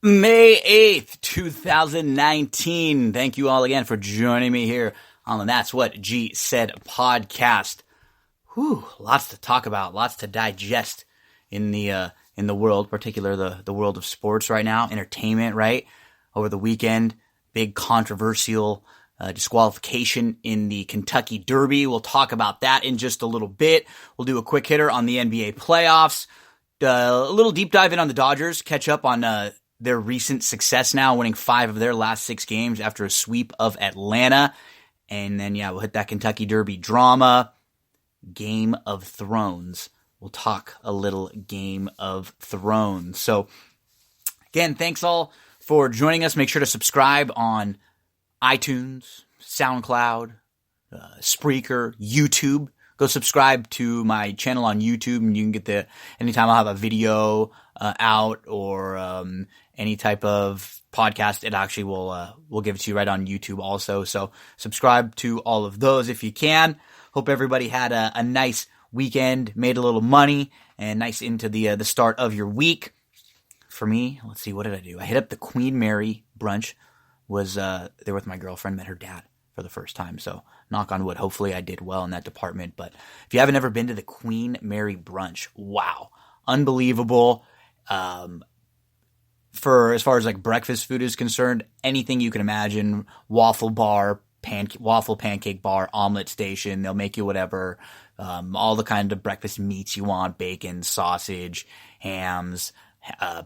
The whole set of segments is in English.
May 8th, 2019. Thank you all again for joining me here on the That's What G Said podcast. Whew, lots to talk about, lots to digest in the world, particularly the world of sports right now, entertainment, right? Over the weekend, big controversial disqualification in the Kentucky Derby. We'll talk about that in just a little bit. We'll do a quick hitter on the NBA playoffs, a little deep dive in on the Dodgers, catch up on their recent success now, winning 5 of their last 6 games after a sweep of Atlanta. And then, we'll hit that Kentucky Derby drama. Game of Thrones. We'll talk a little Game of Thrones. So, again, thanks all for joining us. Make sure to subscribe on iTunes, SoundCloud, Spreaker, YouTube. Go subscribe to my channel on YouTube, and you can get anytime I'll have a video out or any type of podcast, it actually will give it to you right on YouTube also. So subscribe to all of those if you can. Hope everybody had a nice weekend, made a little money, and nice into the start of your week. For me, let's see, what did I do? I hit up the Queen Mary brunch. Was there with my girlfriend, met her dad for the first time. So knock on wood, hopefully I did well in that department. But if you haven't ever been to the Queen Mary brunch, wow, unbelievable. For as far as like breakfast food is concerned, anything you can imagine, waffle bar, waffle pancake bar, omelet station, they'll make you whatever, all the kind of breakfast meats you want, bacon, sausage, hams,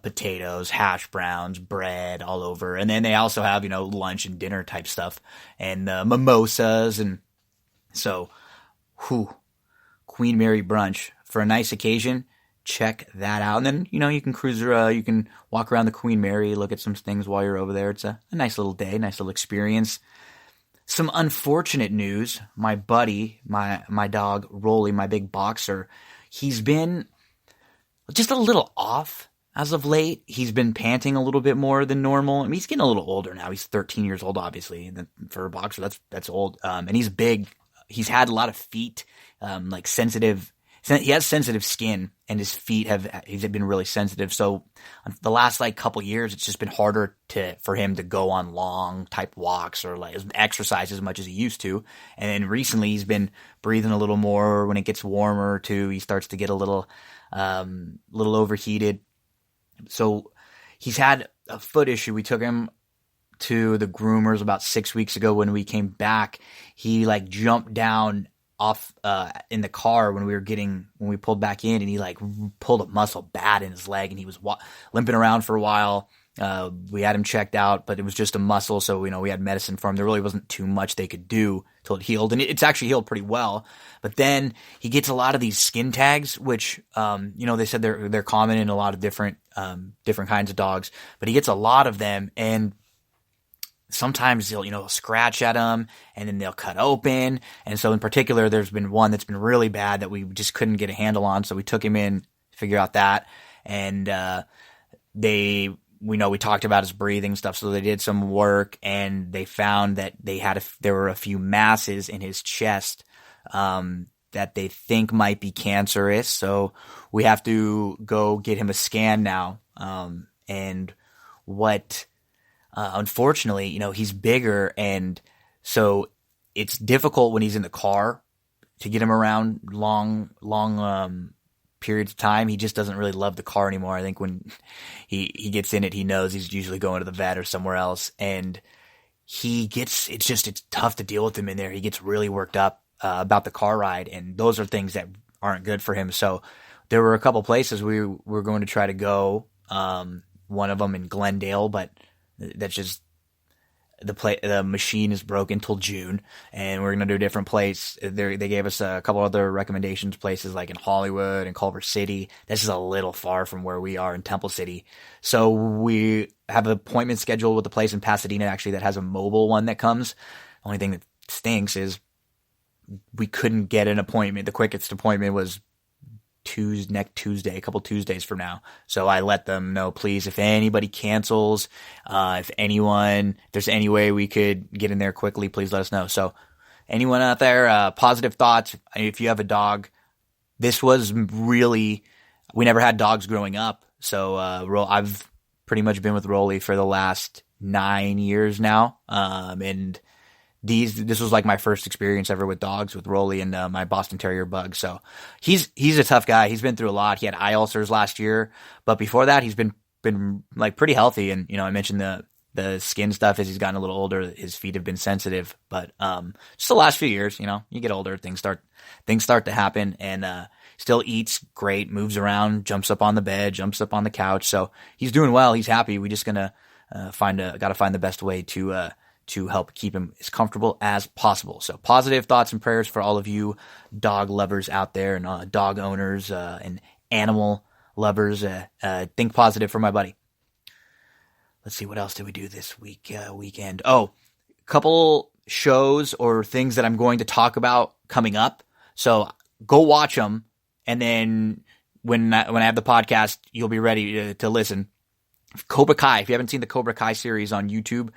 potatoes, hash browns, bread all over. And then they also have, lunch and dinner type stuff and mimosas. And so, Queen Mary brunch for a nice occasion. Check that out. And then, you can cruise, you can walk around the Queen Mary, look at some things while you're over there. It's a nice little day, nice little experience. Some unfortunate news. My buddy, my dog, Roley, my big boxer, he's been just a little off as of late. He's been panting a little bit more than normal. I mean, he's getting a little older now. He's 13 years old, obviously. And for a boxer, that's old. And he's big. He's had a lot of feet, sensitive. He has sensitive skin, and his feet have been really sensitive. So the last couple years, it's just been harder for him to go on long type walks or exercise as much as he used to. And then recently, he's been breathing a little more. When it gets warmer too, he starts to get a little overheated. So he's had a foot issue. We took him to the groomers about 6 weeks ago. When we came back, he jumped down off in the car when we pulled back in, and he pulled a muscle bad in his leg, and he was limping around for a while. We had him checked out, but it was just a muscle, so we had medicine for him. There really wasn't too much they could do till it healed, and it's actually healed pretty well. But then he gets a lot of these skin tags, which they said they're common in a lot of different kinds of dogs, but he gets a lot of them, and sometimes they'll scratch at them and then they'll cut open. And so in particular, there's been one that's been really bad that we just couldn't get a handle on. So we took him in to figure out that. And, we talked about his breathing stuff. So they did some work, and they found that there were a few masses in his chest, that they think might be cancerous. So we have to go get him a scan now. Unfortunately, he's bigger, and so it's difficult when he's in the car to get him around long periods of time. He just doesn't really love the car anymore. I think when he gets in it, he knows he's usually going to the vet or somewhere else, and it's tough to deal with him in there. He gets really worked up about the car ride, and those are things that aren't good for him. So there were a couple places we were going to try to go, one of them in Glendale, but that's just the machine is broken till June, and we're gonna do a different place. They gave us a couple other recommendations, places like in Hollywood and Culver City. This is a little far from where we are in Temple City, so we have an appointment scheduled with a place in Pasadena actually that has a mobile one that comes. The only thing that stinks is we couldn't get an appointment. The quickest appointment was next Tuesday, a couple Tuesdays from now. So I let them know, please, if anybody cancels, if there's any way we could get in there quickly, please let us know. So anyone out there, positive thoughts. If you have a dog, this was really, we never had dogs growing up. So I've pretty much been with Roley for the last 9 years now. And this was like my first experience ever with dogs with Roley and my Boston Terrier Bug. So he's a tough guy. He's been through a lot. He had eye ulcers last year, but before that, he's been like pretty healthy. And I mentioned the skin stuff as he's gotten a little older. His feet have been sensitive, but just the last few years, you get older, things start to happen, and still eats great, moves around, jumps up on the bed, jumps up on the couch. So he's doing well. He's happy. We just gotta find the best way to help keep him as comfortable as possible. So positive thoughts and prayers for all of you dog lovers out there and dog owners and animal lovers. Think positive for my buddy. Let's see, what else did we do this weekend? Oh, a couple shows or things that I'm going to talk about coming up. So go watch them, and then when I have the podcast, you'll be ready to listen. Cobra Kai. If you haven't seen the Cobra Kai series on YouTube,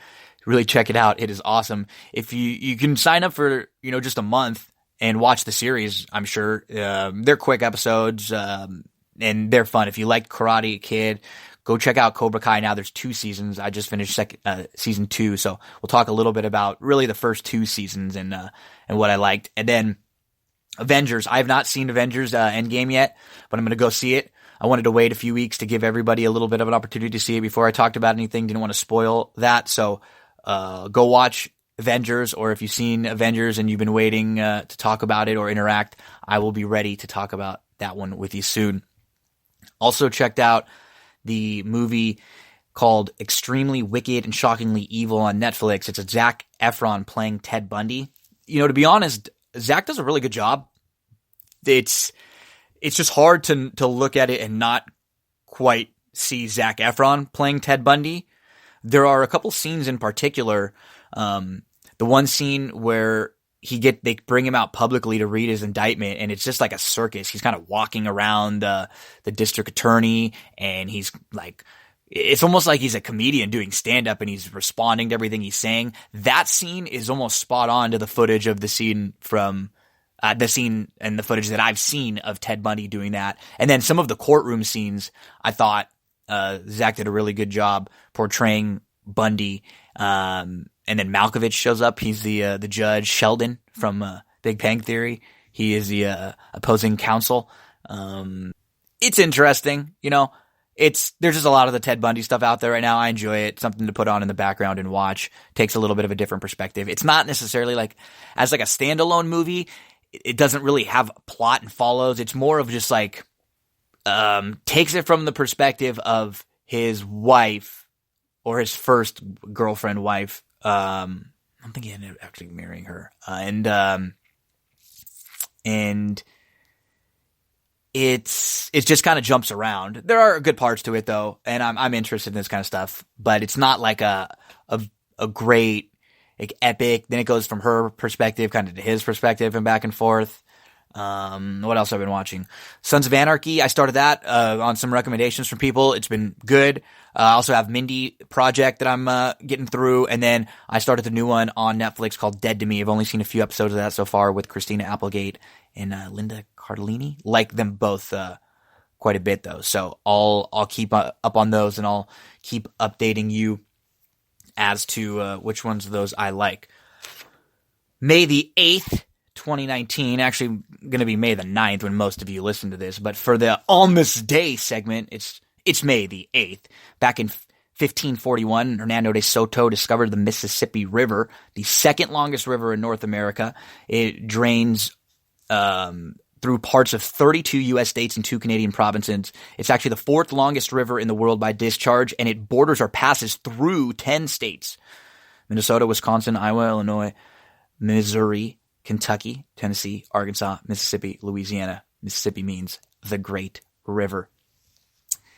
really check it out. It is awesome. If you can sign up for just a month and watch the series, I'm sure they're quick episodes and they're fun. If you like Karate Kid, go check out Cobra Kai. Now there's 2 seasons. I just finished season 2, so we'll talk a little bit about really the first 2 seasons and what I liked. And then Avengers. I have not seen Avengers Endgame yet, but I'm going to go see it. I wanted to wait a few weeks to give everybody a little bit of an opportunity to see it before I talked about anything. Didn't want to spoil that. So go watch Avengers, or if you've seen Avengers and you've been waiting to talk about it or interact, I will be ready to talk about that one with you soon. Also checked out the movie called Extremely Wicked and Shockingly Evil on Netflix. It's a Zac Efron playing Ted Bundy. To be honest, Zac does a really good job. It's just hard to look at it and not quite see Zac Efron playing Ted Bundy. There are a couple scenes in particular. The one scene where they bring him out publicly to read his indictment, and it's just like a circus. He's kind of walking around the district attorney, and he's like, it's almost like he's a comedian doing stand-up, and he's responding to everything he's saying. That scene is almost spot on to the footage of the scene from the scene and the footage that I've seen of Ted Bundy doing that. And then some of the courtroom scenes, I thought Zac did a really good job portraying Bundy. And then Malkovich shows up. He's the judge, Sheldon from Big Bang Theory. He is the opposing counsel. It's interesting, there's just a lot of the Ted Bundy stuff out there right now. I enjoy it. Something to put on in the background and watch. Takes a little bit of a different perspective. It's not necessarily as a standalone movie. It doesn't really have a plot and follows. It's more of just takes it from the perspective of his wife, or his first girlfriend wife. I don't think he ended up actually marrying her. And it's just kind of jumps around. There are good parts to it though, and I'm interested in this kind of stuff, but it's not like a great epic. Then it goes from her perspective kind of to his perspective and back and forth. What else I've been watching? Sons of Anarchy. I started that on some recommendations from people. It's been good. I also have Mindy Project that I'm getting through, and then I started the new one on Netflix called Dead to Me. I've only seen a few episodes of that so far with Christina Applegate and Linda Cardellini. Like them both quite a bit though, so I'll keep up on those, and I'll keep updating you as to which ones of those I like. May the 8th, 2019, actually going to be May the 9th when most of you listen to this, but for the On This Day segment, it's May the 8th. Back in 1541, Hernando de Soto discovered the Mississippi River, the second longest river in North America. It drains through parts of 32 U.S. states and 2 Canadian provinces. It's actually the 4th longest river in the world by discharge, and it borders or passes through 10 states: Minnesota, Wisconsin, Iowa, Illinois, Missouri, Kentucky, Tennessee, Arkansas, Mississippi, Louisiana. Mississippi means the Great River.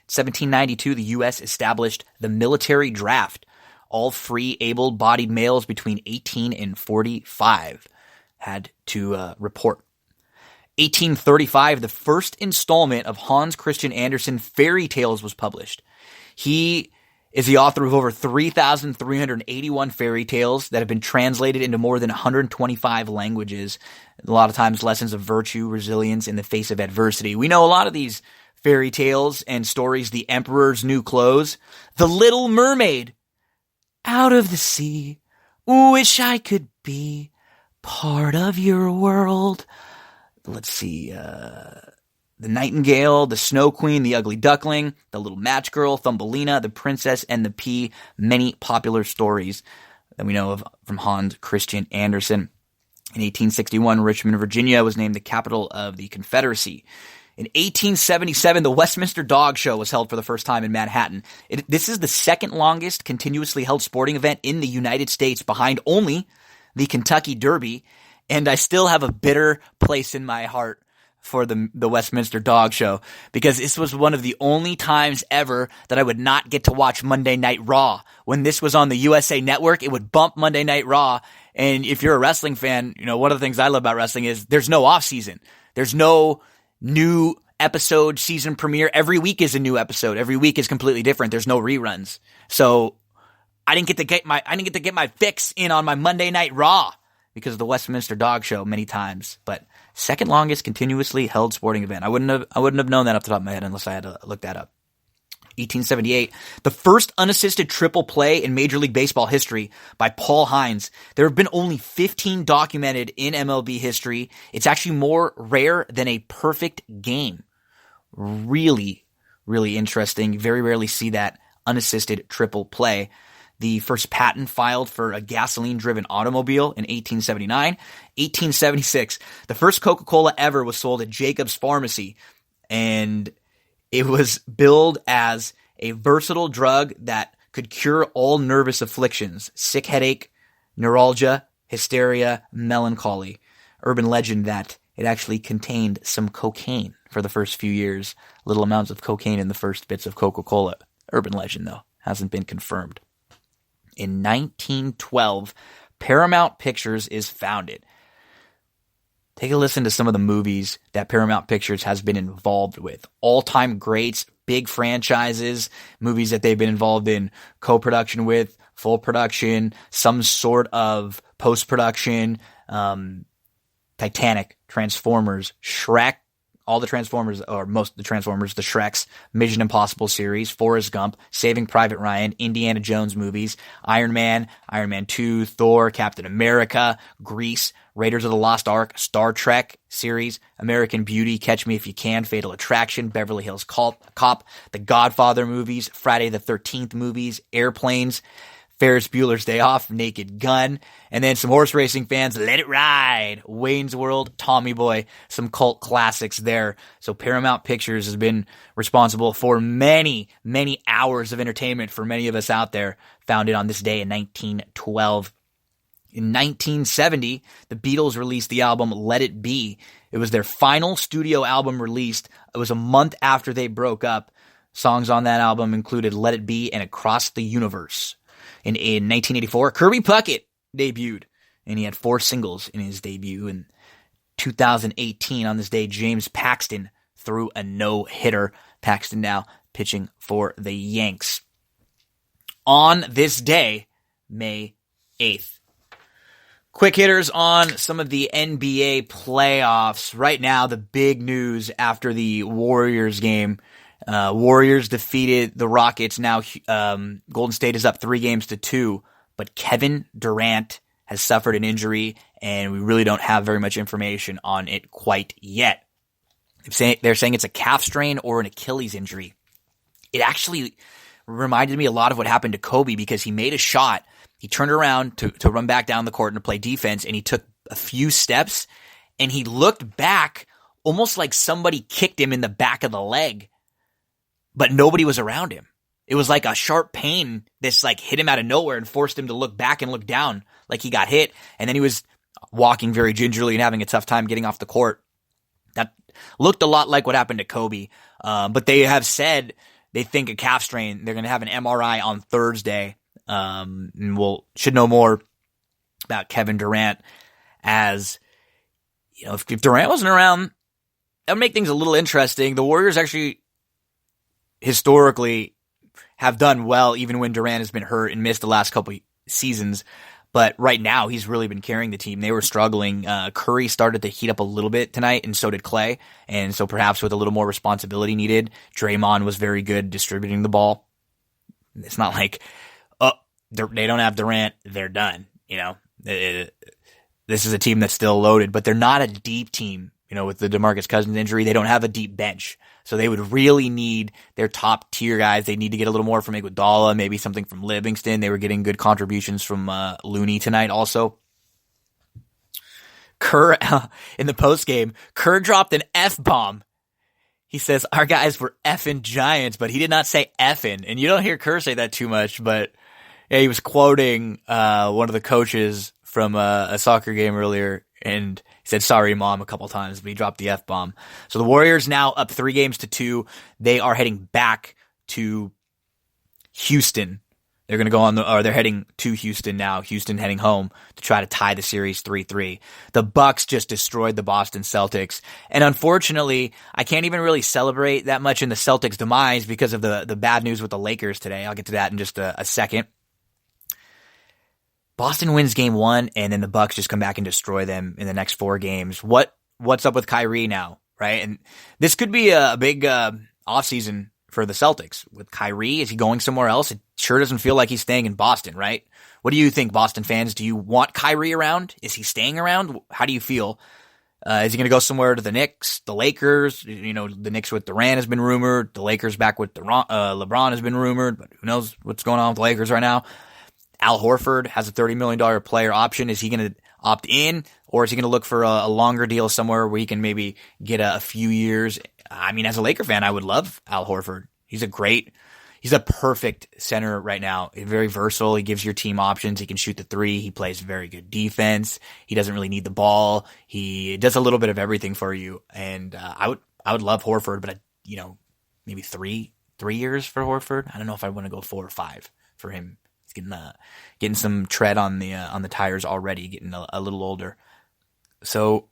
1792, the U.S. established the military draft. All free, able-bodied males between 18 and 45 had to report. 1835, the first installment of Hans Christian Andersen fairy tales was published. He is the author of over 3,381 fairy tales that have been translated into more than 125 languages. A lot of times lessons of virtue, resilience in the face of adversity. We know a lot of these fairy tales and stories, The Emperor's New Clothes, The Little Mermaid, Out of the Sea, Wish I Could Be Part of Your World. Let's see, The Nightingale, The Snow Queen, The Ugly Duckling, The Little Match Girl, Thumbelina, The Princess and the Pea, many popular stories that we know of from Hans Christian Andersen. In 1861, Richmond, Virginia was named the capital of the Confederacy. In 1877, the Westminster Dog Show was held for the first time in Manhattan. This is the second longest continuously held sporting event in the United States, behind only the Kentucky Derby, and I still have a bitter place in my heart for the Westminster Dog Show, because this was one of the only times ever that I would not get to watch Monday Night Raw. When this was on the USA Network, it would bump Monday Night Raw, and if you're a wrestling fan, you know, one of the things I love about wrestling is there's no off season. There's no new episode, season premiere. Every week is a new episode. Every week is completely different. There's no reruns. So I didn't get to get my fix in on my Monday Night Raw because of the Westminster Dog Show many times. But second longest continuously held sporting event. I wouldn't have known that off the top of my head unless I had to look that up. 1878, the first unassisted triple play in Major League Baseball history by Paul Hines. There have been only 15 documented in MLB history. It's actually more rare than a perfect game. Really, really interesting. You very rarely see that unassisted triple play. The first patent filed for a gasoline-driven automobile in 1879. 1876, the first Coca Cola ever was sold at Jacob's Pharmacy, and it was billed as a versatile drug that could cure all nervous afflictions: sick headache, neuralgia, hysteria, melancholy. Urban legend that it actually contained some cocaine for the first few years. Little amounts of cocaine in the first bits of Coca-Cola. Urban legend, though. Hasn't been confirmed. In 1912, Paramount Pictures is founded. Take a listen to some of the movies that Paramount Pictures has been involved with. All-time greats, big franchises, movies that they've been involved in co-production with, full production, some sort of post-production, Titanic, Transformers, Shrek, all the Transformers, or most of the Transformers, the Shreks, Mission Impossible series, Forrest Gump, Saving Private Ryan, Indiana Jones movies, Iron Man, Iron Man 2, Thor, Captain America, Grease, Raiders of the Lost Ark, Star Trek series, American Beauty, Catch Me If You Can, Fatal Attraction, Beverly Hills Cop, The Godfather movies, Friday the 13th movies, Airplanes, Ferris Bueller's Day Off, Naked Gun, and then some horse racing fans, Let It Ride, Wayne's World, Tommy Boy, some cult classics there. So Paramount Pictures has been responsible for many, many hours of entertainment for many of us out there, founded on this day in 1912. In 1970, the Beatles released the album Let It Be. It was their final studio album released. It was a month after they broke up. Songs on that album included Let It Be and Across the Universe. In 1984, Kirby Puckett debuted, and he had 4 singles in his debut. In 2018, on this day, James Paxton threw a no-hitter. Paxton now pitching for the Yanks. On this day, May 8th. Quick hitters on some of the NBA playoffs. Right now, the big news after the Warriors game. Warriors defeated the Rockets. Now Golden State is up 3-2, but Kevin Durant has suffered an injury, and we really don't have very much information on it quite yet. They're saying it's a calf strain or an Achilles injury. It actually reminded me a lot of what happened to Kobe, because he made a shot, he turned around to run back down the court and to play defense, and he took a few steps, and he looked back almost like somebody kicked him in the back of the leg. But nobody was around him. It was like a sharp pain that's like hit him out of nowhere and forced him to look back and look down like he got hit. And then he was walking very gingerly and having a tough time getting off the court. That looked a lot like what happened to Kobe. But they have said they think a calf strain. They're going to have an MRI on Thursday. And should know more about Kevin Durant, as, you know, if Durant wasn't around, that would make things a little interesting. The Warriors actually historically have done well even when Durant has been hurt and missed the last couple seasons. But right now, he's really been carrying the team. They were struggling. Curry started to heat up a little bit tonight, and so did Clay. And so perhaps with a little more responsibility needed, Draymond was very good distributing the ball. It's not like, they don't have Durant, they're done. This is a team that's still loaded, but they're not a deep team. With the DeMarcus Cousins injury, they don't have a deep bench. So they would really need their top tier guys. They need to get a little more from Iguodala, maybe something from Livingston. They were getting good contributions from Looney tonight also. Kerr, in the postgame, Kerr dropped an F-bomb. He says, our guys were effing giants, but he did not say effing. And you don't hear Kerr say that too much, but yeah, he was quoting one of the coaches from a soccer game earlier, and he said, sorry, Mom, a couple times, but he dropped the F-bomb. So the Warriors now up 3-2. They are heading back to Houston. They're going to go they're heading to Houston now. Houston heading home to try to tie the series 3-3. The Bucks just destroyed the Boston Celtics. And unfortunately, I can't even really celebrate that much in the Celtics' demise because of the bad news with the Lakers today. I'll get to that in just a second. Boston wins game 1, and then the Bucks just come back and destroy them in the next 4 games. What's up with Kyrie now, right? And this could be a big offseason for the Celtics. With Kyrie, is he going somewhere else? It sure doesn't feel like he's staying in Boston, right? What do you think, Boston fans? Do you want Kyrie around? Is he staying around? How do you feel? Is he going to go somewhere to the Knicks, the Lakers? The Knicks with Durant has been rumored. The Lakers back with LeBron has been rumored, but who knows what's going on with the Lakers right now? Al Horford has a $30 million player option. Is he going to opt in, or is he going to look for a longer deal somewhere where he can maybe get a few years? I mean, as a Laker fan, I would love Al Horford. He's a perfect center right now. He's very versatile. He gives your team options. He can shoot the three. He plays very good defense. He doesn't really need the ball. He does a little bit of everything for you. And I would love Horford, but maybe three years for Horford. I don't know if I want to go 4 or 5 for him. He's getting some tread on the tires already, getting a little older. So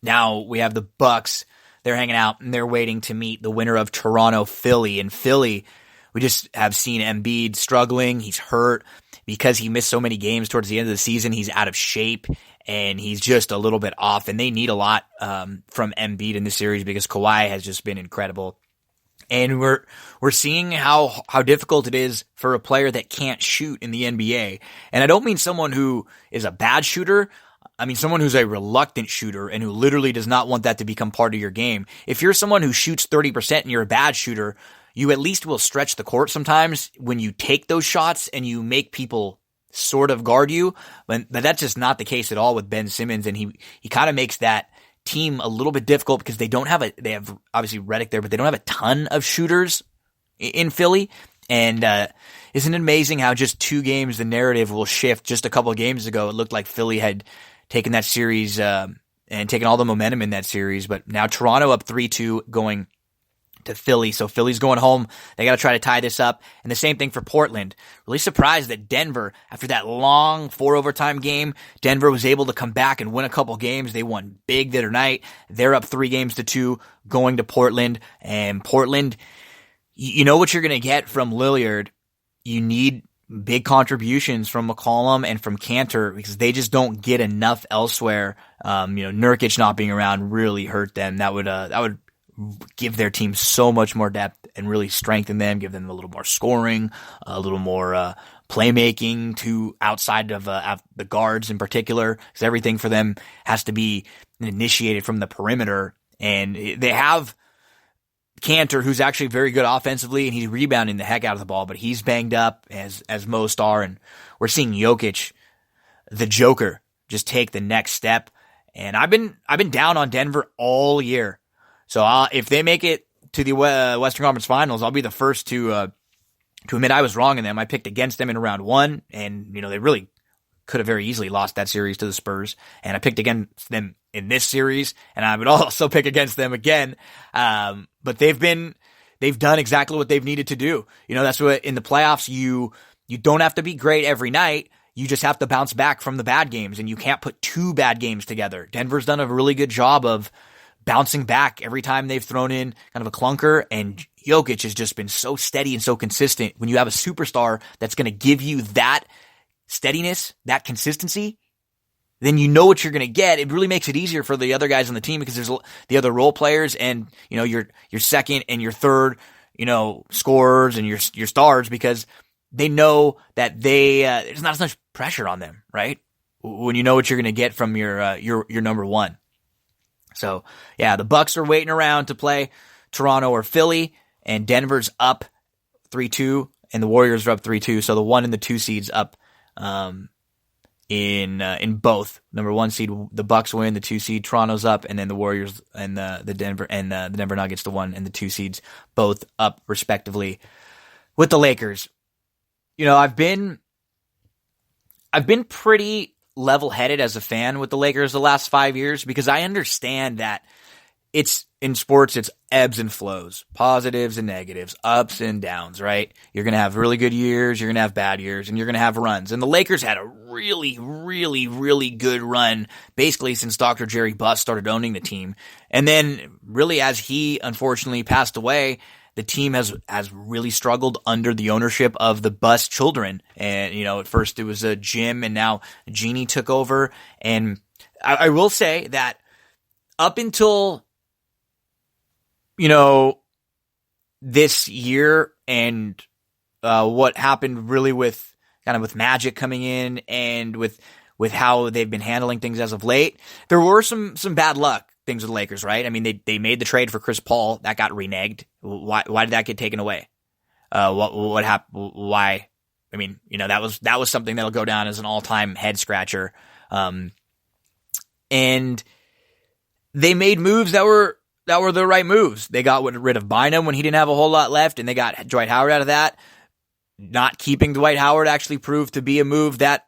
now we have the Bucks. They're hanging out and they're waiting to meet the winner of Toronto-Philly. And Philly, we just have seen Embiid struggling. He's hurt because he missed so many games towards the end of the season. He's out of shape and he's just a little bit off. And they need a lot from Embiid in this series because Kawhi has just been incredible. And we're seeing how difficult it is for a player that can't shoot in the NBA. And I don't mean someone who is a bad shooter. I mean someone who's a reluctant shooter and who literally does not want that to become part of your game. If you're someone who shoots 30% and you're a bad shooter, you at least will stretch the court sometimes when you take those shots and you make people sort of guard you. But that's just not the case at all with Ben Simmons. And he kind of makes that team a little bit difficult because they have obviously Redick there, but they don't have a ton of shooters in Philly. And isn't it amazing how just 2 games the narrative will shift? Just a couple of games ago, it looked like Philly had taken that series and taken all the momentum in that series. But now Toronto up 3-2 going to Philly. So Philly's going home. They got to try to tie this up. And the same thing for Portland. Really surprised that Denver, after that long 4 overtime game, Denver was able to come back and win a couple games. They won big the other night. They're up 3-2 going to Portland. And Portland, you know what you're going to get from Lillard. You need big contributions from McCollum and from Cantor because they just don't get enough elsewhere. Nurkic not being around really hurt them. That would give their team so much more depth and really strengthen them, give them a little more scoring, a little more playmaking to outside of the guards in particular, because everything for them has to be initiated from the perimeter. And they have Cantor, who's actually very good offensively, and he's rebounding the heck out of the ball, but he's banged up as most are. And we're seeing Jokic, the Joker, just take the next step. And I've been down on Denver all year. So if they make it to the Western Conference Finals, I'll be the first to admit I was wrong in them. I picked against them in round 1, and they really could have very easily lost that series to the Spurs. And I picked against them in this series, and I would also pick against them again. But they've done exactly what they've needed to do. That's what in the playoffs you don't have to be great every night. You just have to bounce back from the bad games, and you can't put 2 bad games together. Denver's done a really good job of bouncing back every time they've thrown in kind of a clunker, and Jokic has just been so steady and so consistent. When you have a superstar that's going to give you that steadiness, that consistency, then you know what you're going to get. It really makes it easier for the other guys on the team because there's the other role players and, your second and your third, scorers and your stars, because they know that there's not as much pressure on them, right? When you know what you're going to get from your number one. So yeah, the Bucks are waiting around to play Toronto or Philly, and Denver's up 3-2 and the Warriors are up 3-2. So the 1 and the 2 seeds up, in both. Number 1 seed, the Bucks win, the 2 seed, Toronto's up, and then the Warriors and the Denver Nuggets, the 1 and the 2 seeds, both up respectively. With the Lakers, I've been pretty level-headed as a fan with the Lakers the last 5 years, because I understand that in sports, it's ebbs and flows, positives and negatives, ups and downs, right? You're going to have really good years, you're going to have bad years, and you're going to have runs. And the Lakers had a really, really, really good run, basically since Dr. Jerry Buss started owning the team. And then really as he unfortunately passed away, the team has really struggled under the ownership of the Buss children. And, at first it was Jim, and now Jeannie took over. And I will say that up until this year and what happened really with Magic coming in and with how they've been handling things as of late, there were some bad luck things with the Lakers, right? I mean, they made the trade for Chris Paul. That got reneged. Why did that get taken away? What happened? Why? I mean, that was something that'll go down as an all-time head scratcher. And they made moves that were the right moves. They got rid of Bynum when he didn't have a whole lot left, and they got Dwight Howard out of that. Not keeping Dwight Howard actually proved to be a move that,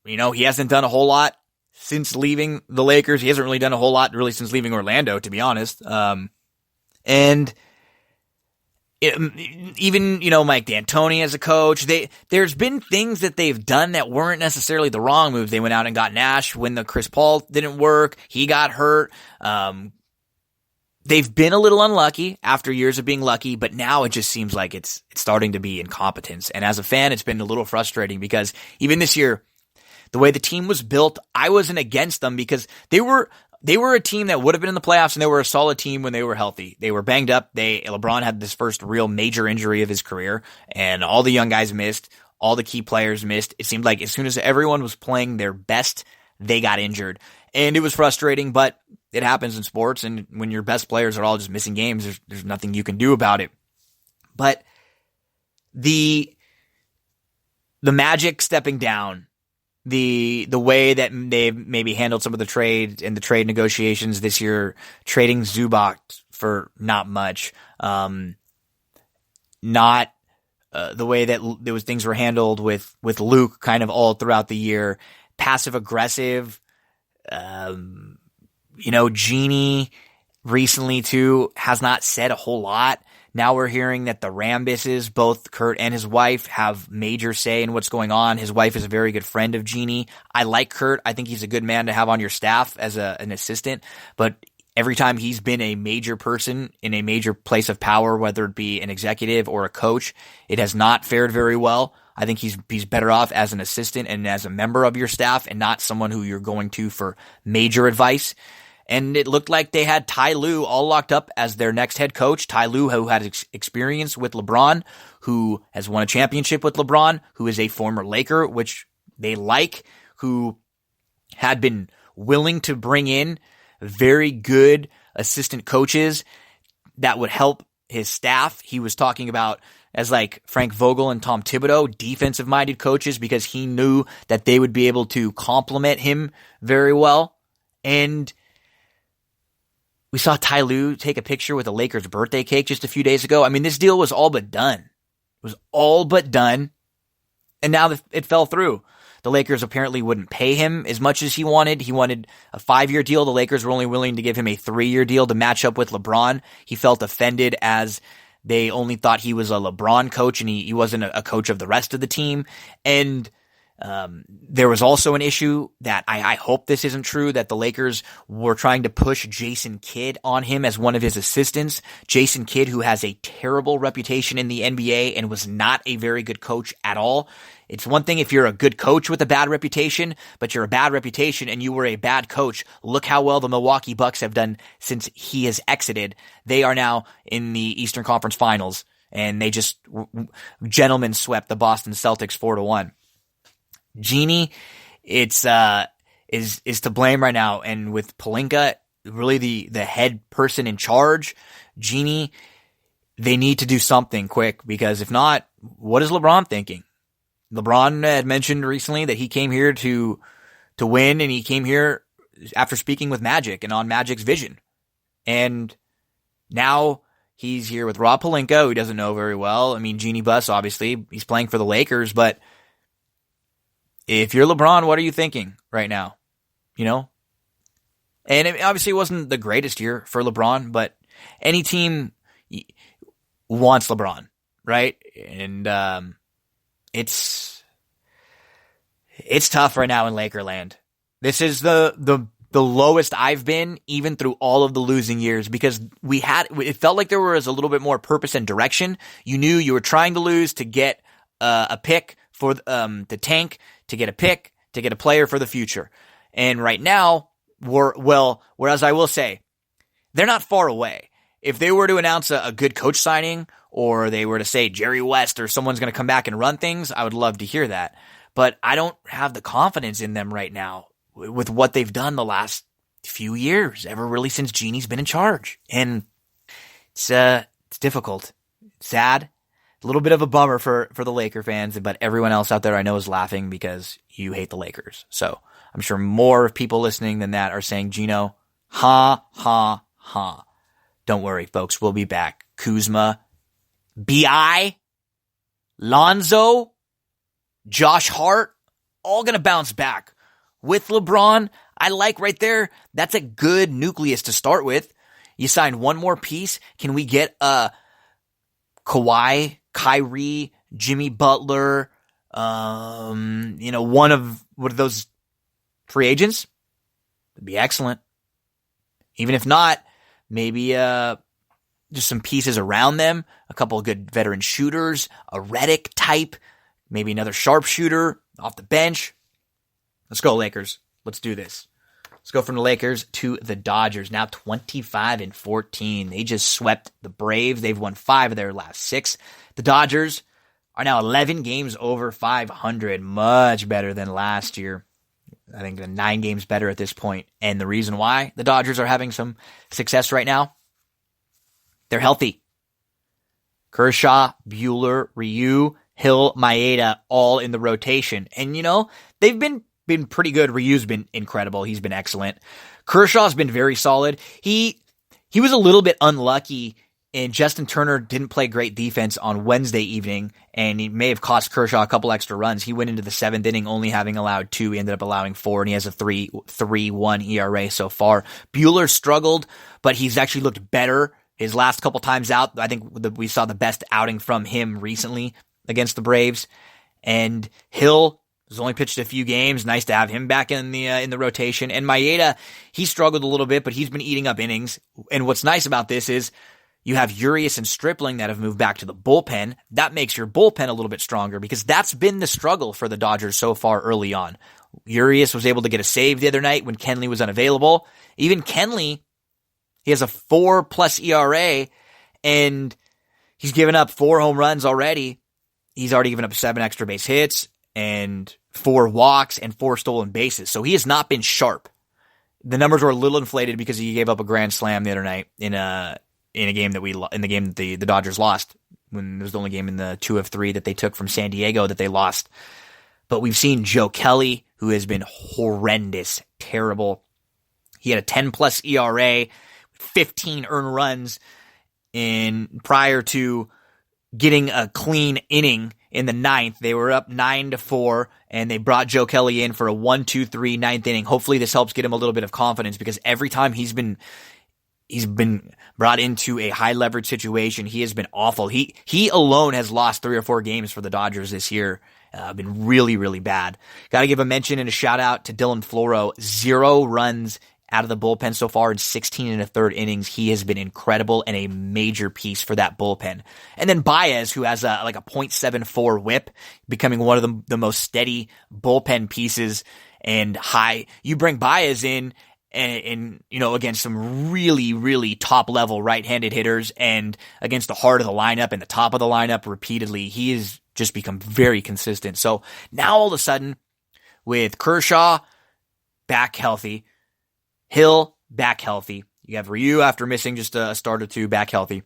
he hasn't done a whole lot since leaving the Lakers. He hasn't really done a whole lot really since leaving Orlando, to be honest. Even, Mike D'Antoni as a coach, there's been things that they've done that weren't necessarily the wrong moves. They went out and got Nash when the Chris Paul didn't work. He got hurt. They've been a little unlucky after years of being lucky, but now it just seems like it's starting to be incompetence. And as a fan, it's been a little frustrating because even this year, the way the team was built, I wasn't against them because they were a team that would have been in the playoffs, and they were a solid team when they were healthy. They were banged up. LeBron had this first real major injury of his career, and all the young guys missed. All the key players missed. It seemed like as soon as everyone was playing their best, they got injured. And it was frustrating, but it happens in sports, and when your best players are all just missing games, there's nothing you can do about it. But the Magic stepping down, the way that they've maybe handled some of the trade and the trade negotiations this year, trading Zubac for not much, not the way that those things were handled with Luke kind of all throughout the year, passive aggressive. Jeannie recently too has not said a whole lot. Now we're hearing that the Rambises, both Kurt and his wife, have major say in what's going on. His wife is a very good friend of Jeannie. I like Kurt. I think he's a good man to have on your staff as an assistant. But every time he's been a major person in a major place of power, whether it be an executive or a coach, it has not fared very well. I think he's better off as an assistant and as a member of your staff and not someone who you're going to for major advice. And it looked like they had Ty Lue all locked up as their next head coach. Ty Lue, who had experience with LeBron, who has won a championship with LeBron, who is a former Laker, which they like, who had been willing to bring in very good assistant coaches that would help his staff. He was talking about as like Frank Vogel and Tom Thibodeau, defensive-minded coaches, because he knew that they would be able to complement him very well. And we saw Ty Lue take a picture with a Lakers birthday cake just a few days ago. I mean, this deal was all but done. It was all but done. And now it fell through. The Lakers apparently wouldn't pay him as much as he wanted. He wanted a 5-year deal. The Lakers were only willing to give him a 3-year deal to match up with LeBron. He felt offended as they only thought he was a LeBron coach and he wasn't a coach of the rest of the team. And There was also an issue that I hope this isn't true, that the Lakers were trying to push Jason Kidd on him as one of his assistants. Jason Kidd, who has a terrible reputation in the NBA and was not a very good coach at all. It's one thing if you're a good coach with a bad reputation, but you're a bad reputation and you were a bad coach. Look how well the Milwaukee Bucks have done since he has exited. They are now in the Eastern Conference Finals, and they just gentlemen swept the Boston Celtics 4-1. Genie, is to blame right now, and with Pelinka really the head person in charge, Genie, they need to do something quick, because if not, what is LeBron thinking? LeBron had mentioned recently that he came here to win, and he came here after speaking with Magic and on Magic's vision, and now he's here with Rob Pelinka, who doesn't know very well. I mean, Genie Bus, obviously, he's playing for the Lakers, but if you're LeBron, what are you thinking right now? You know? And it obviously wasn't the greatest year for LeBron, but any team wants LeBron, right? And it's tough right now in Lakerland. This is the lowest I've been, even through all of the losing years, because it felt like there was a little bit more purpose and direction. You knew you were trying to lose to get a pick for the tank, to get a pick, to get a player for the future. And right now, whereas I will say, they're not far away. If they were to announce a good coach signing, or they were to say Jerry West or someone's going to come back and run things, I would love to hear that. But I don't have the confidence in them right now with what they've done the last few years, ever really since Genie's been in charge. And it's difficult. It's sad. A little bit of a bummer for the Laker fans, but everyone else out there I know is laughing because you hate the Lakers. So I'm sure more people listening than that are saying, Gino, ha, ha, ha. Don't worry, folks. We'll be back. Kuzma, B.I., Lonzo, Josh Hart, all going to bounce back. With LeBron, I like right there. That's a good nucleus to start with. You signed one more piece. Can we get Kawhi, Kyrie, Jimmy Butler, one of those free agents? It'd be excellent. Even if not, maybe just some pieces around them, a couple of good veteran shooters, a Redick type, maybe another sharpshooter off the bench. Let's go, Lakers. Let's do this. Let's go from the Lakers to the Dodgers, now 25-14. They just swept the Braves. They've won 5 of their last 6. The Dodgers are now 11 games over 500, much better than last year. I think they're 9 games better at this point. And the reason why the Dodgers are having some success right now, they're healthy. Kershaw, Buehler, Ryu, Hill, Maeda, all in the rotation. And, they've been pretty good. Ryu's been incredible. He's been excellent. Kershaw's been very solid. He was a little bit unlucky, and Justin Turner didn't play great defense on Wednesday evening, and he may have cost Kershaw a couple extra runs. He went into the 7th inning only having allowed 2. He ended up allowing 4, and he has a 3.31 ERA so far. Buehler struggled, but he's actually looked better his last couple times out. I think we saw the best outing from him recently against the Braves. And Hill has only pitched a few games. Nice to have him back in the rotation. And Maeda, he struggled a little bit, but he's been eating up innings. And what's nice about this is you have Urias and Stripling that have moved back to the bullpen. That makes your bullpen a little bit stronger, because that's been the struggle for the Dodgers so far early on. Urias was able to get a save the other night when Kenley was unavailable. Even Kenley, he has a 4+ ERA, and he's given up 4 home runs already. He's already given up 7 extra base hits and 4 walks and 4 stolen bases. So he has not been sharp. The numbers were a little inflated because he gave up a grand slam the other night in a game that the Dodgers lost, when it was the only game in the 2 of 3 that they took from San Diego that they lost. But we've seen Joe Kelly, who has been horrendous, terrible. He had a 10+ ERA, 15 earned runs prior to getting a clean inning in the 9th. They were up 9-4, and they brought Joe Kelly in for a 1-2-3 9th inning. Hopefully this helps get him a little bit of confidence, because every time he's been brought into a high leverage situation, he has been awful. He alone has lost 3 or 4 games for the Dodgers this year, been really, really bad. Got to give a mention and a shout out to Dylan Floro. 0 runs out of the bullpen so far in 16 and a third innings. He has been incredible and a major piece for that bullpen. And then Baez, who has a .74 whip, becoming one of the most steady bullpen pieces and high. You bring Baez in and against some really, really top level right-handed hitters and against the heart of the lineup and the top of the lineup repeatedly, he has just become very consistent. So now all of a sudden, with Kershaw back healthy, Hill back healthy, you have Ryu after missing just a start or two back healthy.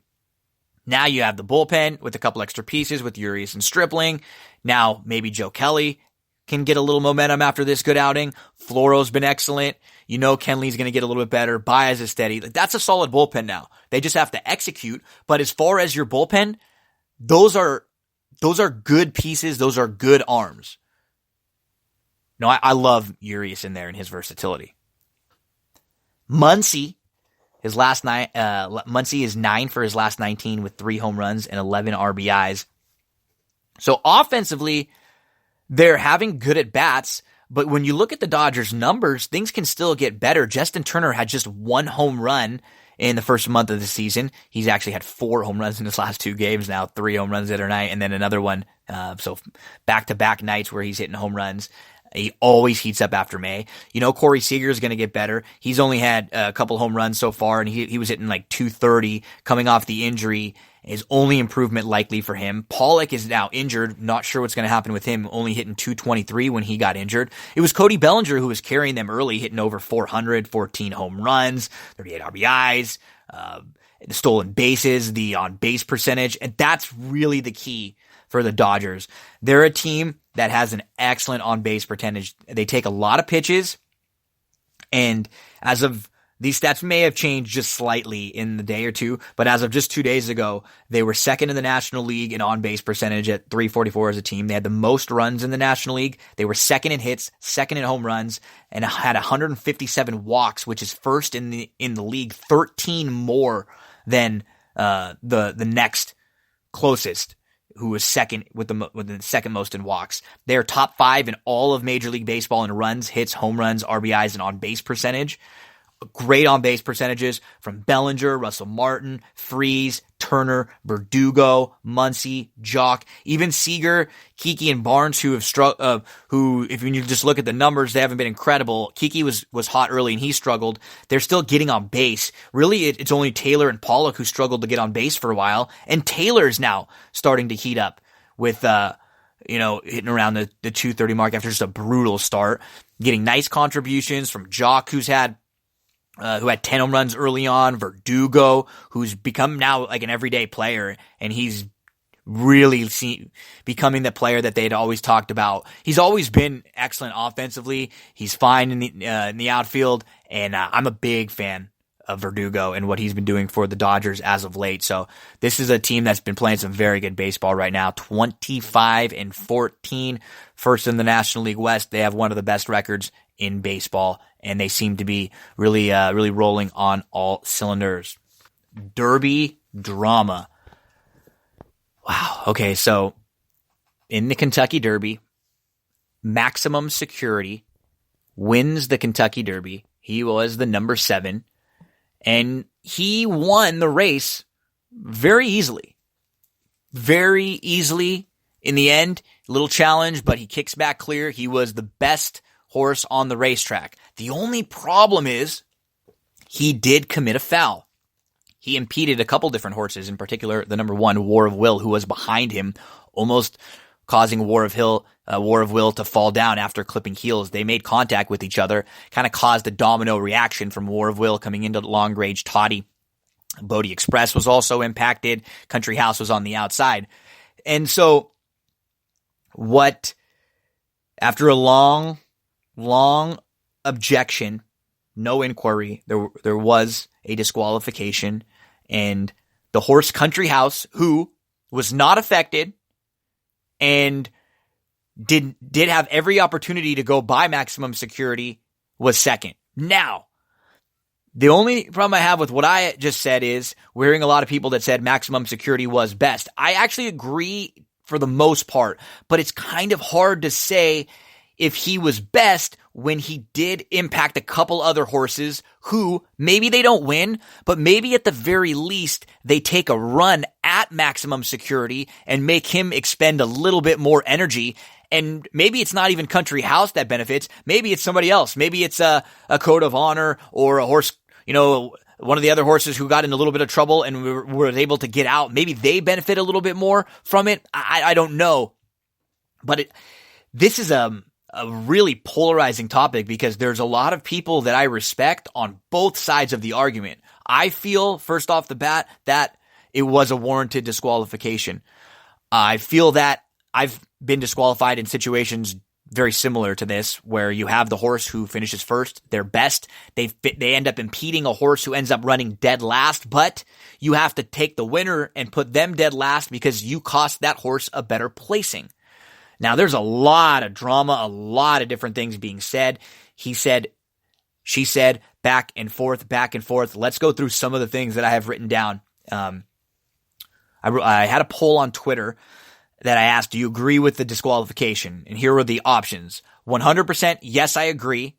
Now you have the bullpen with a couple extra pieces with Urias and Stripling. Now maybe Joe Kelly can get a little momentum after this good outing. Floro's been excellent. Kenley's going to get a little bit better. Baez is steady. That's a solid bullpen now. They just have to execute. But as far as your bullpen, those are good pieces. Those are good arms. No, I love Urias in there and his versatility. Muncy is 9 for his last 19 with 3 home runs and 11 RBIs. So offensively, they're having good at bats, but when you look at the Dodgers' numbers, things can still get better. Justin Turner had just 1 home run in the first month of the season. He's actually had 4 home runs in his last 2 games now, 3 home runs the other night, and then another one. So back-to-back nights where he's hitting home runs. He always heats up after May. Corey Seager is going to get better. He's only had a couple home runs so far, and he was hitting like 230 coming off the injury. Is only improvement likely for him. Pollock is now injured. Not sure what's going to happen with him. Only hitting 223 when he got injured. It was Cody Bellinger who was carrying them early, hitting over 400, 14 home runs, 38 RBIs, the stolen bases, the on-base percentage, and that's really the key for the Dodgers. They're a team that has an excellent on-base percentage. They take a lot of pitches, and as of these stats may have changed just slightly in the day or two, but as of just 2 days ago, they were second in the National League in on-base percentage at 344 as a team. They had the most runs in the National League. They were second in hits, second in home runs, and had 157 walks, which is first in the league, 13 more than the next closest, who was second with the second most in walks. They are top 5 in all of Major League Baseball in runs, hits, home runs, RBIs, and on-base percentage. Great on-base percentages from Bellinger, Russell Martin, Freese, Turner, Verdugo, Muncy, Jock, even Seager, Kiki, and Barnes, who have who, if you just look at the numbers, they haven't been incredible. Kiki was hot early and he struggled. They're still getting on base. Really, it's only Taylor and Pollock who struggled to get on base for a while, and Taylor's now starting to heat up with hitting around the 230 mark after just a brutal start, getting nice contributions from Jock, who had 10 home runs early on, Verdugo, who's become now like an everyday player, and he's really becoming the player that they'd always talked about. He's always been excellent offensively. He's fine in the outfield, and I'm a big fan of Verdugo and what he's been doing for the Dodgers as of late. So this is a team that's been playing some very good baseball right now. 25-14, first in the National League West. They have one of the best records in baseball, and they seem to be really rolling on all cylinders. Derby drama. Wow. Okay, so in the Kentucky Derby, Maximum Security wins the Kentucky Derby. He was the number 7, and he won the race very easily. Very easily in the end. Little challenge, but he kicks back clear. He was the best horse on the racetrack. The only problem is he did commit a foul. He impeded a couple different horses, in particular the number 1, War of Will, who was behind him, almost causing War of Will to fall down after clipping heels. They made contact with each other, kind of caused a domino reaction from War of Will coming into Long Range Toddy. Bodie Express was also impacted. Country House was on the outside. And so after a long objection, no inquiry, there was a disqualification, and the horse Country House, who was not affected and did have every opportunity to go by Maximum Security, was second. Now, the only problem I have with what I just said is we're hearing a lot of people that said Maximum Security was best. I actually agree for the most part, but it's kind of hard to say if he was best when he did impact a couple other horses who maybe they don't win, but maybe at the very least they take a run at maximum security and make him expend a little bit more energy. And maybe it's not even Country House that benefits. Maybe it's somebody else. Maybe it's a Code of Honor or a horse, one of the other horses who got in a little bit of trouble and were able to get out. Maybe they benefit a little bit more from it. I don't know. But this is a really polarizing topic because there's a lot of people that I respect on both sides of the argument. I feel, first off the bat, that it was a warranted disqualification. I feel that I've been disqualified in situations very similar to this, where you have the horse who finishes first, they're best. They end up impeding a horse who ends up running dead last, but you have to take the winner and put them dead last because you cost that horse a better placing. Now, there's a lot of drama, a lot of different things being said. He said, she said, back and forth, back and forth. Let's go through some of the things that I have written down. I had a poll on Twitter that I asked, do you agree with the disqualification? And here were the options. 100%, yes, I agree.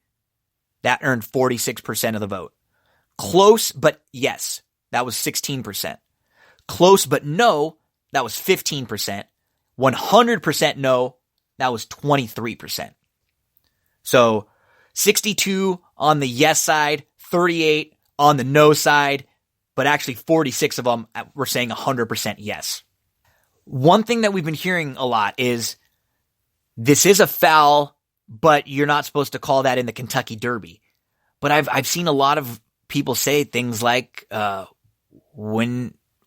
That earned 46% of the vote. Close, but yes, that was 16%. Close, but no, that was 15%. 100% no, that was 23%. So 62 on the yes side, 38 on the no side, but actually 46 of them were saying 100% yes. One thing that we've been hearing a lot is this is a foul, but you're not supposed to call that in the Kentucky Derby. But I've seen a lot of people say things like,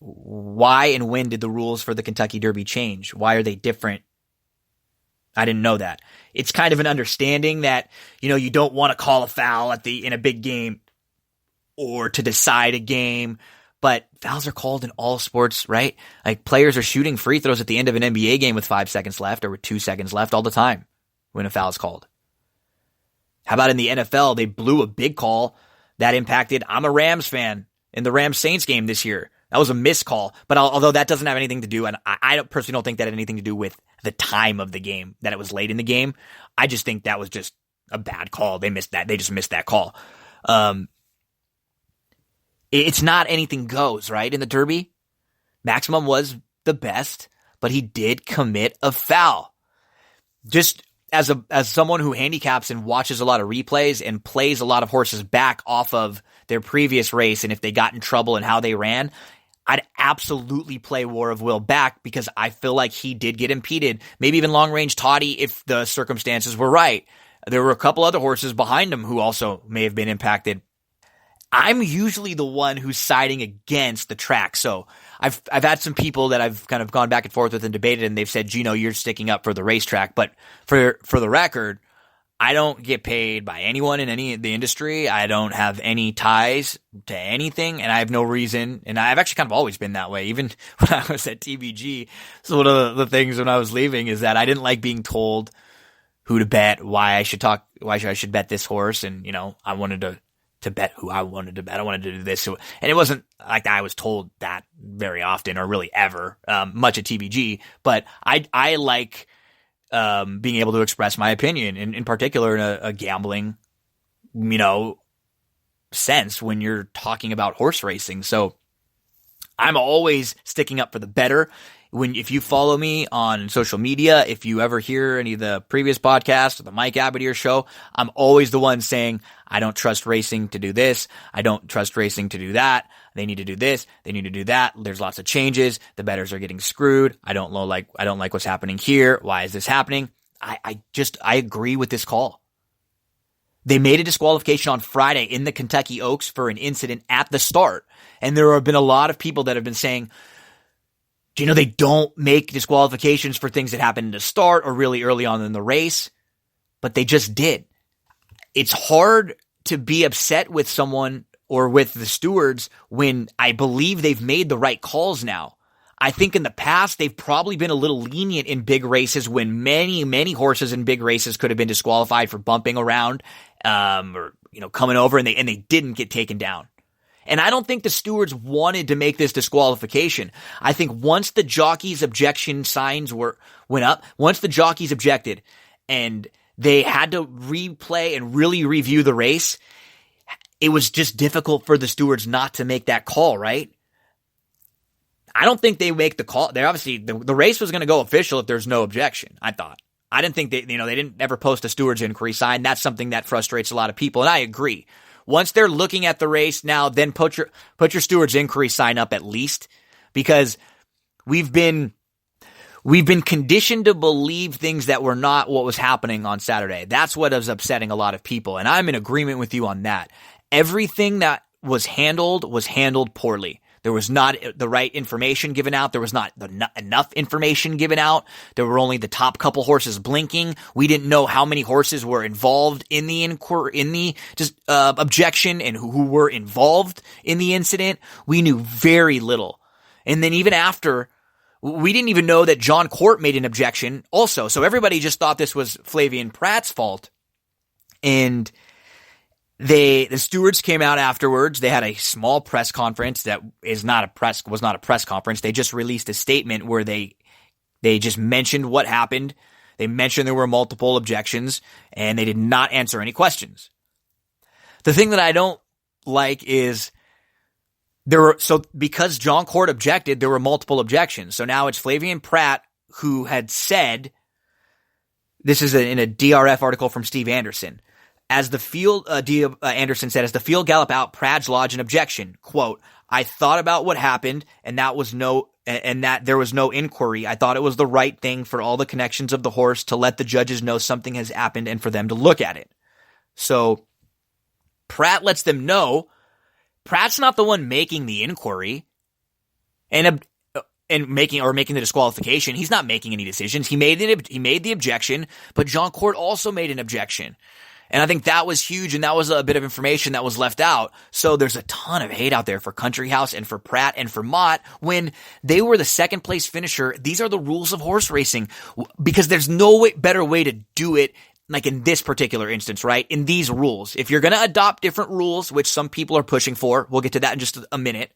why and when did the rules for the Kentucky Derby change? Why are they different? I didn't know that. It's kind of an understanding that, you don't want to call a foul in a big game or to decide a game, but fouls are called in all sports, right? Like players are shooting free throws at the end of an NBA game with 5 seconds left or with 2 seconds left all the time when a foul is called. How about in the NFL? They blew a big call that impacted, I'm a Rams fan, in the Rams-Saints game this year. That was a missed call, but although that doesn't have anything to do, and I personally don't think that had anything to do with the time of the game, that it was late in the game. I just think that was just a bad call. They missed that. They just missed that call. It's not anything goes, right? In the Derby, Maximum was the best, but he did commit a foul. Just as someone who handicaps and watches a lot of replays and plays a lot of horses back off of their previous race and if they got in trouble and how they ran, I'd absolutely play War of Will back because I feel like he did get impeded. Maybe even Long Range Toddy if the circumstances were right. There were a couple other horses behind him who also may have been impacted. I'm usually the one who's siding against the track. So I've had some people that I've kind of gone back and forth with and debated, and they've said, Gino, you're sticking up for the racetrack. But for the record, I don't get paid by anyone in any of the industry. I don't have any ties to anything, and I have no reason. And I've actually kind of always been that way, even when I was at TBG. So one of the things when I was leaving is that I didn't like being told who to bet, why I should bet this horse, and I wanted to bet who I wanted to bet. I wanted to do this. And it wasn't like I was told that very often or really ever, much at TBG, but I like being able to express my opinion, in particular in a gambling, sense when you're talking about horse racing. So I'm always sticking up for the better. If you follow me on social media, if you ever hear any of the previous podcasts or the Mike Abadir show, I'm always the one saying, I don't trust racing to do this. I don't trust racing to do that. They need to do this. They need to do that. There's lots of changes. The bettors are getting screwed. I don't like what's happening here. Why is this happening? I agree with this call. They made a disqualification on Friday in the Kentucky Oaks for an incident at the start. And there have been a lot of people that have been saying, they don't make disqualifications for things that happen in the start or really early on in the race, but they just did. It's hard to be upset with someone or with the stewards when I believe they've made the right calls now. I think in the past, they've probably been a little lenient in big races when many, many horses in big races could have been disqualified for bumping around, or coming over and they didn't get taken down. And I don't think the stewards wanted to make this disqualification. I think once the jockeys' objection signs went up, once the jockeys objected and they had to replay and really review the race, it was just difficult for the stewards not to make that call, right? I don't think they make the call. They obviously, the race was going to go official if there's no objection, I thought. I didn't think they didn't ever post a steward's inquiry sign. That's something that frustrates a lot of people, and I agree. Once they're looking at the race now, then put your steward's inquiry sign up at least, because we've been conditioned to believe things that were not what was happening on Saturday. That's what is upsetting a lot of people, and I'm in agreement with you on that. Everything that was handled poorly. There was not the right information given out. There was not enough information given out. There were only the top couple horses blinking. We didn't know how many horses were involved in the objection and who were involved in the incident. We knew very little. And then even after, we didn't even know that John Court made an objection also. So everybody just thought this was Flavien Prat's fault. And the stewards came out afterwards. They had a small press conference that was not a press conference. They just released a statement where they just mentioned what happened. They mentioned there were multiple objections, and they did not answer any questions. The thing that I don't like is because John Court objected, there were multiple objections. So now it's Flavien Prat who had said, this is in a DRF article from Steve Anderson. As the field, Anderson said, as the field gallop out, Pradge lodged an objection. Quote, I thought about what happened and that there was no inquiry. I thought it was the right thing for all the connections of the horse to let the judges know something has happened and for them to look at it. So Prat lets them know Prat's not the one making the inquiry and making the disqualification. He's not making any decisions. He made the objection, but John Court also made an objection. And I think that was huge, and that was a bit of information that was left out. So there's a ton of hate out there for Country House and for Prat and for Mott when they were the second place finisher. These are the rules of horse racing, because there's no better way to do it like in this particular instance, right? In these rules. If you're going to adopt different rules, which some people are pushing for, we'll get to that in just a minute,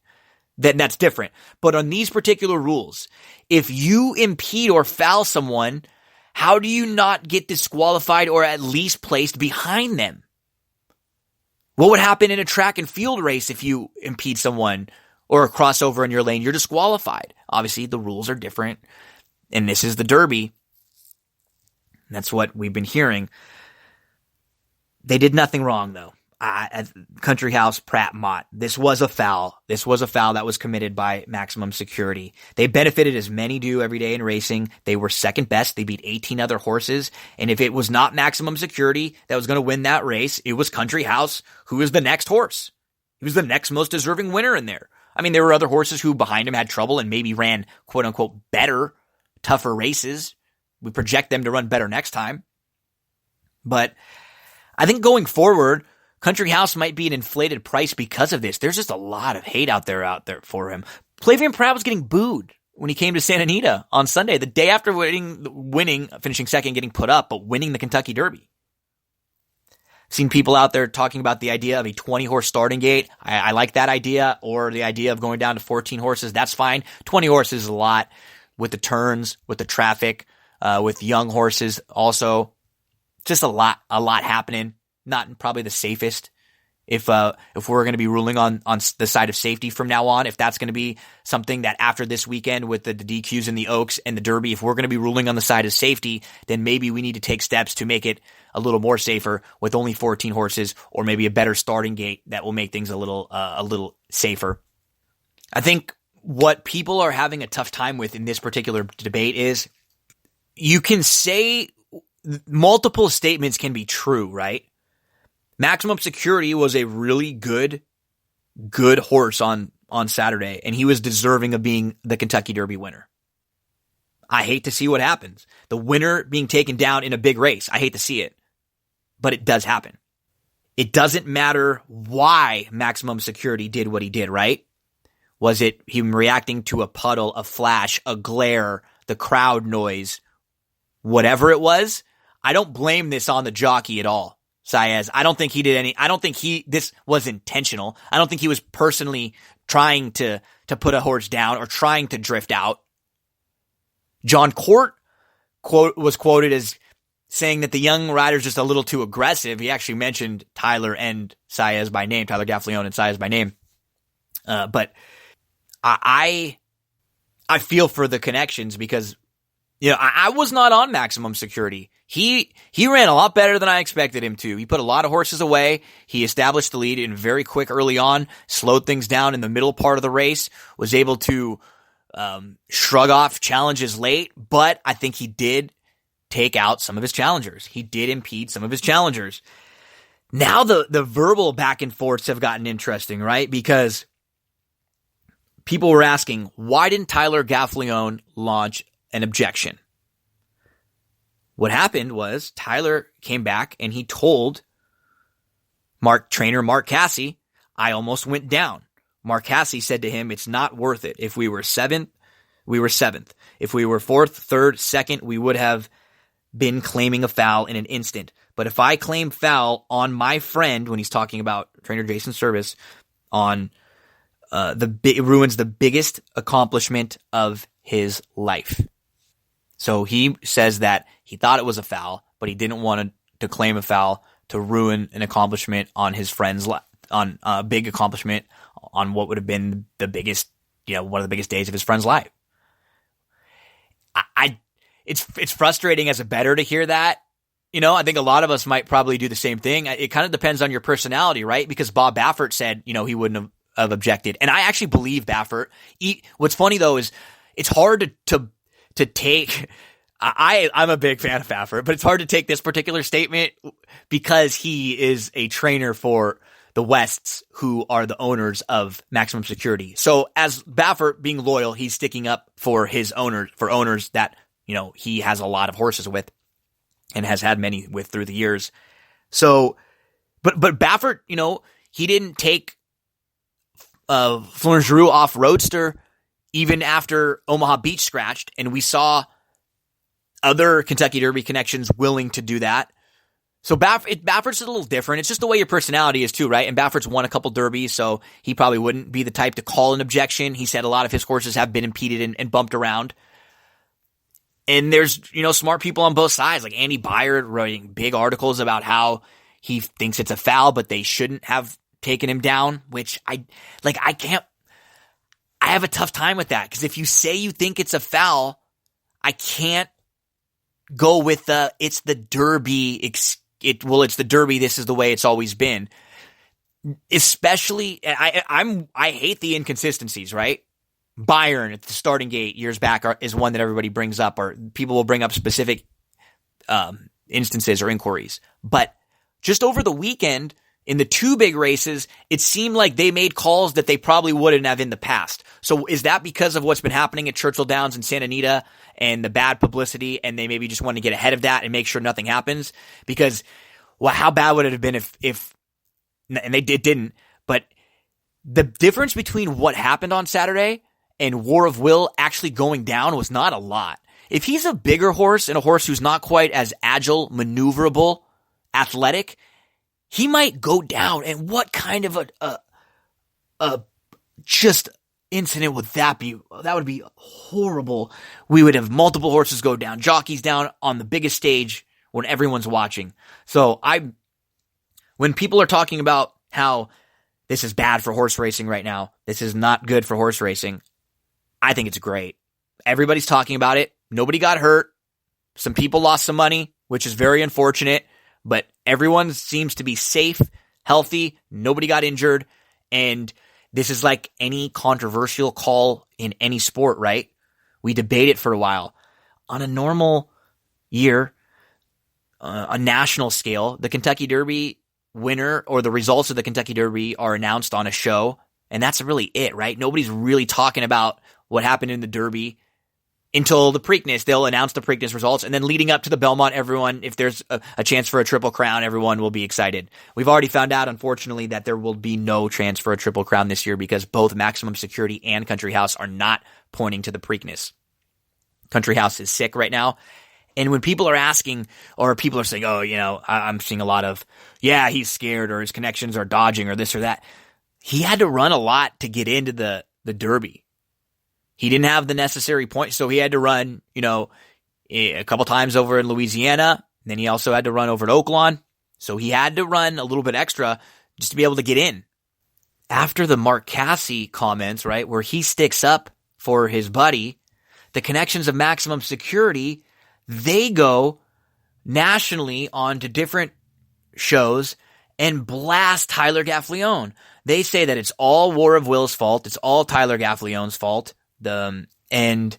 then that's different. But on these particular rules, if you impede or foul someone, how do you not get disqualified or at least placed behind them? What would happen in a track and field race if you impede someone or a crossover in your lane? You're disqualified. Obviously, the rules are different, and this is the Derby. That's what we've been hearing. They did nothing wrong, though. Country House, Prat, Mott. This was a foul. This was a foul that was committed by Maximum Security. They benefited, as many do every day in racing. They were second best. They beat 18 other horses. And if it was not Maximum Security that was going to win that race, it was Country House, who was the next horse. He was the next most deserving winner in there. I mean, there were other horses who behind him had trouble and maybe ran, quote unquote, better, tougher races. We project them to run better next time. But I think going forward, Country House might be an inflated price because of this. There's just a lot of hate out there for him. Flavien Prat was getting booed when he came to Santa Anita on Sunday, the day after winning, finishing second, getting put up, but winning the Kentucky Derby. Seen people out there talking about the idea of a 20-horse starting gate. I like that idea, or the idea of going down to 14 horses. That's fine. 20 horses is a lot with the turns, with the traffic, with young horses also. Just a lot happening. Not probably the safest. If we're going to be ruling on the side of safety from now on, if that's going to be something that after this weekend with the DQs and the Oaks and the Derby, if we're going to be ruling on the side of safety, then maybe we need to take steps to make it a little more safer with only 14 horses, or maybe a better starting gate that will make things a little safer. I think what people are having a tough time with in this particular debate is you can say multiple statements can be true, right? Maximum Security was a really good horse on Saturday, and he was deserving of being the Kentucky Derby winner. I hate to see what happens. The winner being taken down in a big race. I hate to see it, but it does happen. It doesn't matter why Maximum Security did what he did, right? Was it him reacting to a puddle, a flash, a glare, the crowd noise, whatever it was? I don't blame this on the jockey at all. Saez. I don't think this was intentional. I don't think he was personally trying to put a horse down or trying to drift out. John Court was quoted as saying that the young rider's just a little too aggressive. He actually mentioned Tyler and Saez by name, Tyler Gaffalione and Saez by name. But I feel for the connections because, I was not on maximum security. He ran a lot better than I expected him to. He put a lot of horses away. He established the lead in very quick early on, slowed things down in the middle part of the race, was able to shrug off challenges late, but I think he did take out some of his challengers. He did impede some of his challengers. Now the verbal back and forths have gotten interesting, right? Because people were asking, why didn't Tyler Gaffalione launch an objection? What happened was Tyler came back and he told trainer Mark Casse, I almost went down. Mark Casse said to him, it's not worth it. If we were seventh, we were seventh. If we were fourth, third, second, we would have been claiming a foul in an instant. But if I claim foul on my friend, when he's talking about trainer Jason Service, on it ruins the biggest accomplishment of his life. So he says that he thought it was a foul, but he didn't want to claim a foul to ruin an accomplishment on his friend's on a big accomplishment on what would have been the biggest, one of the biggest days of his friend's life. It's frustrating as a bettor to hear that. I think a lot of us might probably do the same thing. It kind of depends on your personality, right? Because Bob Baffert said, he wouldn't have objected. And I actually believe Baffert. What's funny though is it's hard to take. I'm a big fan of Baffert, but it's hard to take this particular statement because he is a trainer for the Wests, who are the owners of Maximum Security. So as Baffert being loyal, he's sticking up for his owners, that, he has a lot of horses with and has had many with through the years. So, but Baffert, he didn't take Florence Giroux off Roadster even after Omaha Beach scratched, and we saw other Kentucky Derby connections willing to do that. So Baffert's a little different. It's just the way your personality is too, right? And Baffert's won a couple derbies, so he probably wouldn't be the type to call an objection. He said a lot of his horses have been impeded and bumped around. And there's, smart people on both sides, like Andy Byard writing big articles about how he thinks it's a foul, but they shouldn't have taken him down, which I have a tough time with that. Because if you say you think it's a foul, I can't go with it's the Derby. It's the Derby. This is the way it's always been. Especially, I hate the inconsistencies, right? Byron at the starting gate years back is one that everybody brings up, or people will bring up specific instances or inquiries. But just over the weekend, in the two big races, it seemed like they made calls that they probably wouldn't have in the past. So is that because of what's been happening at Churchill Downs and Santa Anita and the bad publicity, and they maybe just want to get ahead of that and make sure nothing happens? Because, how bad would it have been if and they didn't, but the difference between what happened on Saturday and War of Will actually going down was not a lot. If he's a bigger horse and a horse who's not quite as agile, maneuverable, athletic, he might go down. And what kind of a just incident would that be? That would be horrible. We would have multiple horses go down, jockeys down on the biggest stage when everyone's watching. So when people are talking about how this is bad for horse racing right now, this is not good for horse racing, I think it's great. Everybody's talking about it. Nobody got hurt. Some people lost some money, which is very unfortunate, but everyone seems to be safe, healthy. Nobody got injured. And this is like any controversial call in any sport, right? We debate it for a while. On a normal year, a national scale, the Kentucky Derby winner or the results of the Kentucky Derby are announced on a show, and that's really it, right? Nobody's really talking about what happened in the Derby until the Preakness. They'll announce the Preakness results, and then leading up to the Belmont, everyone, if there's a chance for a Triple Crown, everyone will be excited. We've already found out, unfortunately, that there will be no chance for a Triple Crown this year because both Maximum Security and Country House are not pointing to the Preakness. Country House is sick right now, And when people are asking, or people are saying, oh, I'm seeing a lot of, yeah, he's scared, or his connections are dodging, or this or that. He had to run a lot to get into the Derby. He didn't have the necessary points, so he had to run, a couple times over in Louisiana. And then he also had to run over at Oaklawn. So he had to run a little bit extra just to be able to get in. After the Mark Casse comments, right, where he sticks up for his buddy, the connections of Maximum Security, they go nationally onto different shows and blast Tyler Gaffalione. They say that it's all War of Will's fault. It's all Tyler Gaffalione's fault. And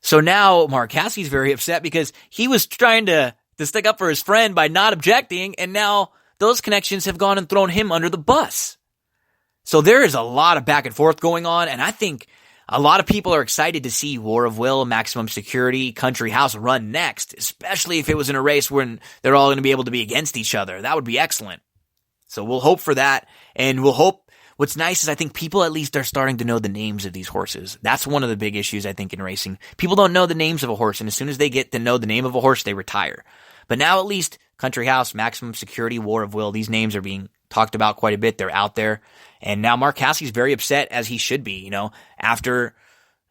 so now Mark Casse's very upset because he was trying to stick up for his friend by not objecting, and now those connections have gone and thrown him under the bus. So there is a lot of back and forth going on, and I think a lot of people are excited to see War of Will, Maximum Security, Country House run next, especially if it was in a race when they're all going to be able to be against each other. That would be excellent. So we'll hope for that, and we'll hope. What's nice is I think people at least are starting to know the names of these horses. That's one of the big issues I think in racing. People don't know the names of a horse, and as soon as they get to know the name of a horse, they retire. But now at least Country House, Maximum Security, War of Will, these names are being talked about quite a bit. They're out there. And now Mark Casse's very upset, as he should be, after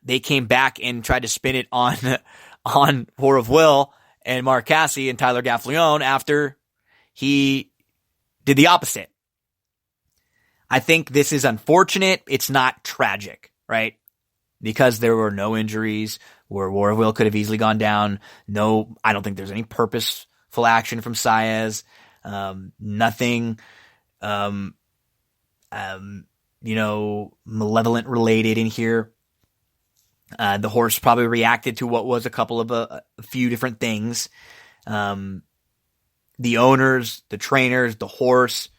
they came back and tried to spin it on War of Will and Mark Casse and Tyler Gaffalione after he did the opposite. I think this is unfortunate. It's not tragic, right? Because there were no injuries where War of Will could have easily gone down. No, I don't think there's any purposeful action from Saez. Nothing, malevolent related in here. The horse probably reacted to what was a few different things. The owners, the trainers, the horse,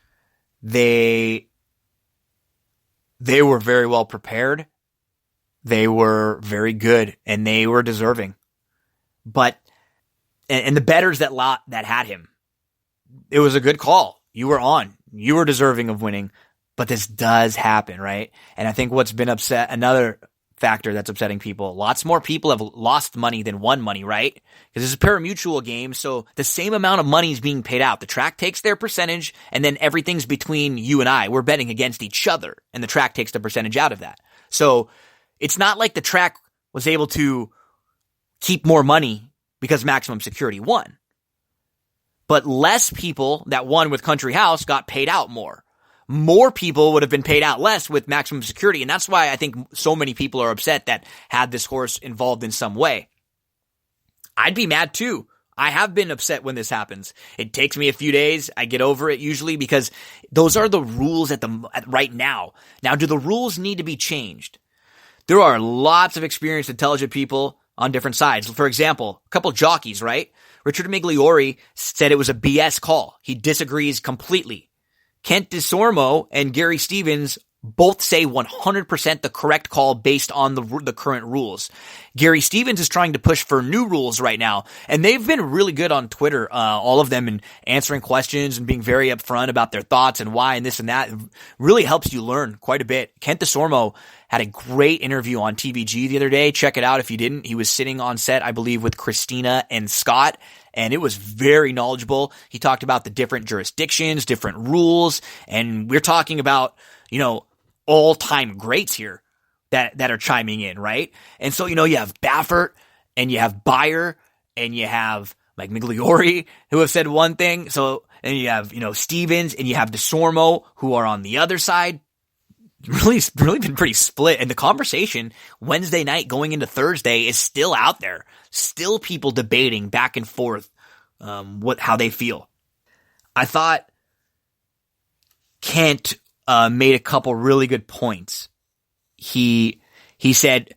they were very well prepared. They were very good, and they were deserving. But, and the bettors that had him, it was a good call. You were on. You were deserving of winning. But this does happen, right? And I think what's been another factor that's upsetting people, lots more people have lost money than won money, right? Because it's a pari-mutuel game, so the same amount of money is being paid out. The track takes their percentage, and then everything's between you and I. We're betting against each other, and the track takes the percentage out of that. So it's not like the track was able to keep more money because Maximum Security won. But less people that won with Country House got paid out more. More people would have been paid out less with Maximum Security, and that's why I think so many people are upset that had this horse involved in some way. I'd be mad too. I have been upset when this happens. It takes me a few days. I get over it usually because those are the rules at right now. Now, do the rules need to be changed? There are lots of experienced, intelligent people on different sides. For example, a couple jockeys, right? Richard Migliori said it was a BS call. He disagrees completely. Kent DeSormo and Gary Stevens both say 100% the correct call based on the current rules. Gary Stevens is trying to push for new rules right now, and they've been really good on Twitter, all of them, in answering questions and being very upfront about their thoughts and why and this and that. It really helps you learn quite a bit. Kent DeSormo had a great interview on TVG the other day. Check it out if you didn't. He was sitting on set, I believe, with Christina and Scott, and it was very knowledgeable. He talked about the different jurisdictions, different rules, and we're talking about, all-time greats here that are chiming in, right? And so, you have Baffert, and you have Beyer, and you have Mike Migliori, who have said one thing. So, and you have, Stevens, and you have DeSormo, who are on the other side. Really been pretty split. And the conversation Wednesday night going into Thursday is still out there. Still people debating back and forth how they feel. I thought Kent made a couple really good points. He said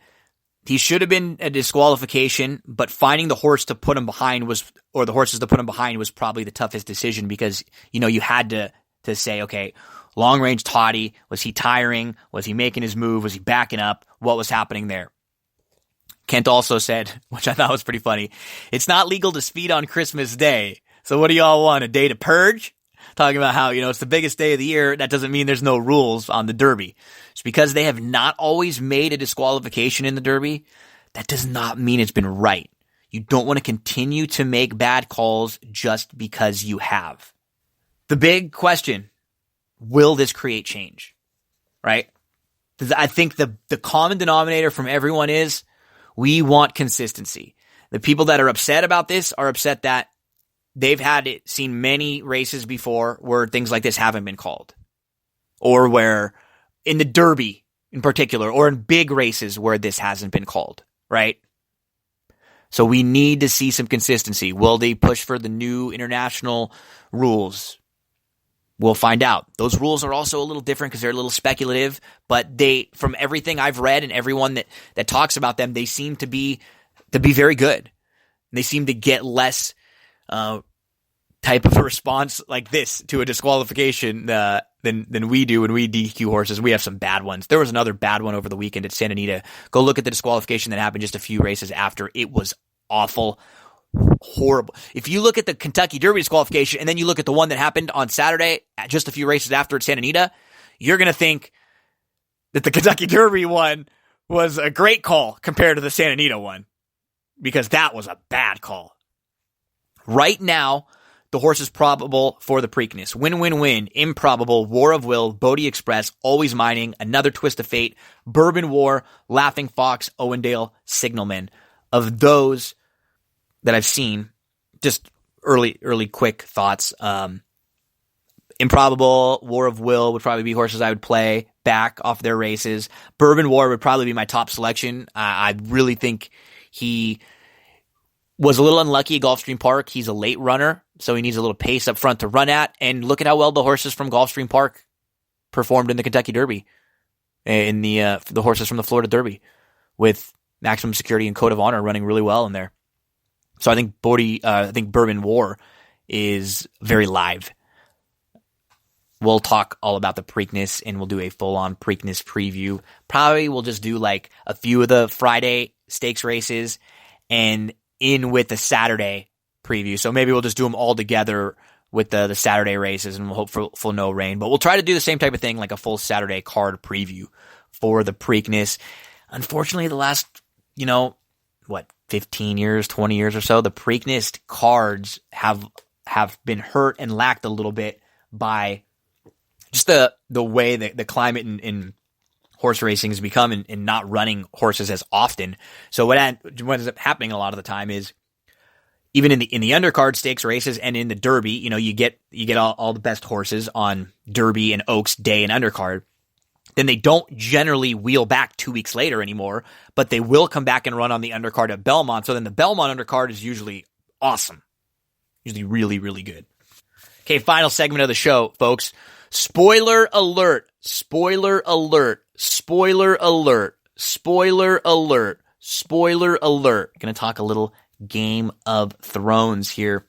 he should have been a disqualification, but finding the horse to put him behind the horses to put him behind was probably the toughest decision because, you had to say, okay, long range Toddy, was he tiring? Was he making his move? Was he backing up? What was happening there? Kent also said, which I thought was pretty funny, it's not legal to speed on Christmas Day. So what do y'all want, a day to purge? Talking about how, it's the biggest day of the year. That doesn't mean there's no rules on the Derby. It's because they have not always made a disqualification in the Derby. That does not mean it's been right. You don't want to continue to make bad calls just because you have. The big question, will this create change? Right? I think the common denominator from everyone is we want consistency. The people that are upset about this are upset that they've seen many races before where things like this haven't been called. Or where in the Derby in particular, or in big races where this hasn't been called, right? So we need to see some consistency. Will they push for the new international rules? We'll find out. Those rules are also a little different because they're a little speculative, but from everything I've read and everyone that talks about them, they seem to be very good. They seem to get less type of a response like this to a disqualification than we do when we DQ horses. We have some bad ones. There was another bad one over the weekend at Santa Anita. Go look at the disqualification that happened just a few races after. It was awful, horrible. If you look at the Kentucky Derby disqualification and then you look at the one that happened on Saturday, just a few races after at Santa Anita, you're going to think that the Kentucky Derby one was a great call compared to the Santa Anita one, because that was a bad call. Right now, the horse is probable for the Preakness. Win, Improbable, War of Will, Bodie Express, Always Mining, Another Twist of Fate, Bourbon War, Laughing Fox, Owendale, Signalman. Of those that I've seen, just early quick thoughts. Improbable, War of Will would probably be horses I would play back off their races. Bourbon War would probably be my top selection. I really think he was a little unlucky at Gulfstream Park. He's a late runner, so he needs a little pace up front to run at. And look at how well the horses from Gulfstream Park performed in the Kentucky Derby, in the horses from the Florida Derby, with Maximum Security and Code of Honor running really well in there. So I think Bourbon War is very live. We'll talk all about the Preakness, and we'll do a full-on Preakness preview. Probably we'll just do like a few of the Friday stakes races and in with the Saturday preview. So maybe we'll just do them all together with the Saturday races, and we'll hope for no rain. But we'll try to do the same type of thing, like a full Saturday card preview for the Preakness. Unfortunately, the last, 15 years, 20 years or so, the Preakness cards have been hurt and lacked a little bit by just the way that the climate in horse racing has become, and not running horses as often. So what ends up happening a lot of the time is, even in the undercard stakes races and in the Derby, you get all the best horses on Derby and Oaks day and undercard. Then they don't generally wheel back 2 weeks later anymore, but they will come back and run on the undercard at Belmont. So then the Belmont undercard is usually awesome, usually really, really good. Okay, final segment of the show, folks. Spoiler alert, spoiler alert, spoiler alert, spoiler alert, spoiler alert. Going to talk a little Game of Thrones here.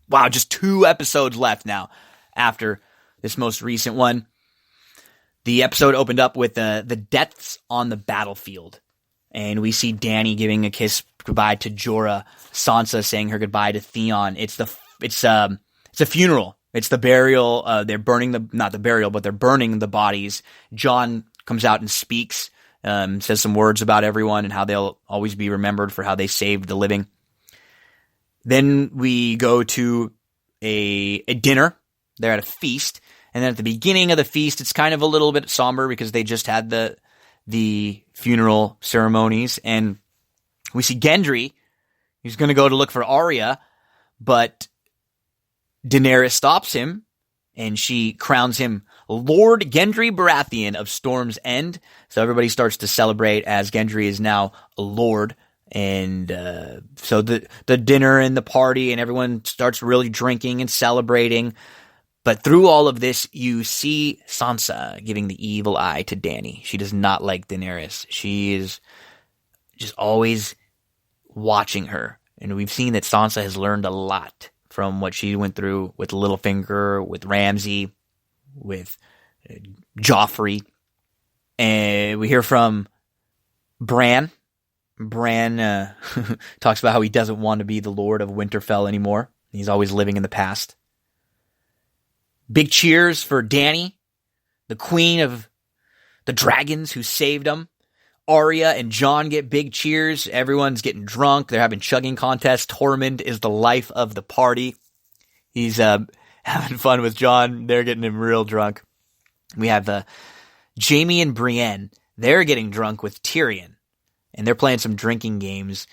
Wow, just 2 episodes left now after this most recent one. The episode opened up with the deaths on the battlefield. And we see Dany giving a kiss goodbye to Jorah, Sansa saying her goodbye to Theon. It's a funeral. It's the burial. They're burning not the burial, but they're burning the bodies. Jon comes out and speaks, says some words about everyone and how they'll always be remembered for how they saved the living. Then we go to a dinner. They're at a feast. And then at the beginning of the feast, it's kind of a little bit somber because they just had the funeral ceremonies. And we see Gendry. He's going to go to look for Arya, but Daenerys stops him, and she crowns him Lord Gendry Baratheon of Storm's End. So everybody starts to celebrate as Gendry is now a lord. And so the dinner and the party and everyone starts really drinking and celebrating. But through all of this, you see Sansa giving the evil eye to Dany. She does not like Daenerys. She is just always watching her. And we've seen that Sansa has learned a lot from what she went through with Littlefinger, with Ramsay, with Joffrey. And we hear from Bran. Bran talks about how he doesn't want to be the Lord of Winterfell anymore. He's always living in the past. Big cheers for Dany, the queen of the dragons who saved him. Arya and Jon get big cheers. Everyone's getting drunk. They're having chugging contests. Tormund is the life of the party. He's having fun with Jon. They're getting him real drunk. We have Jaime and Brienne. They're getting drunk with Tyrion. And they're playing some drinking games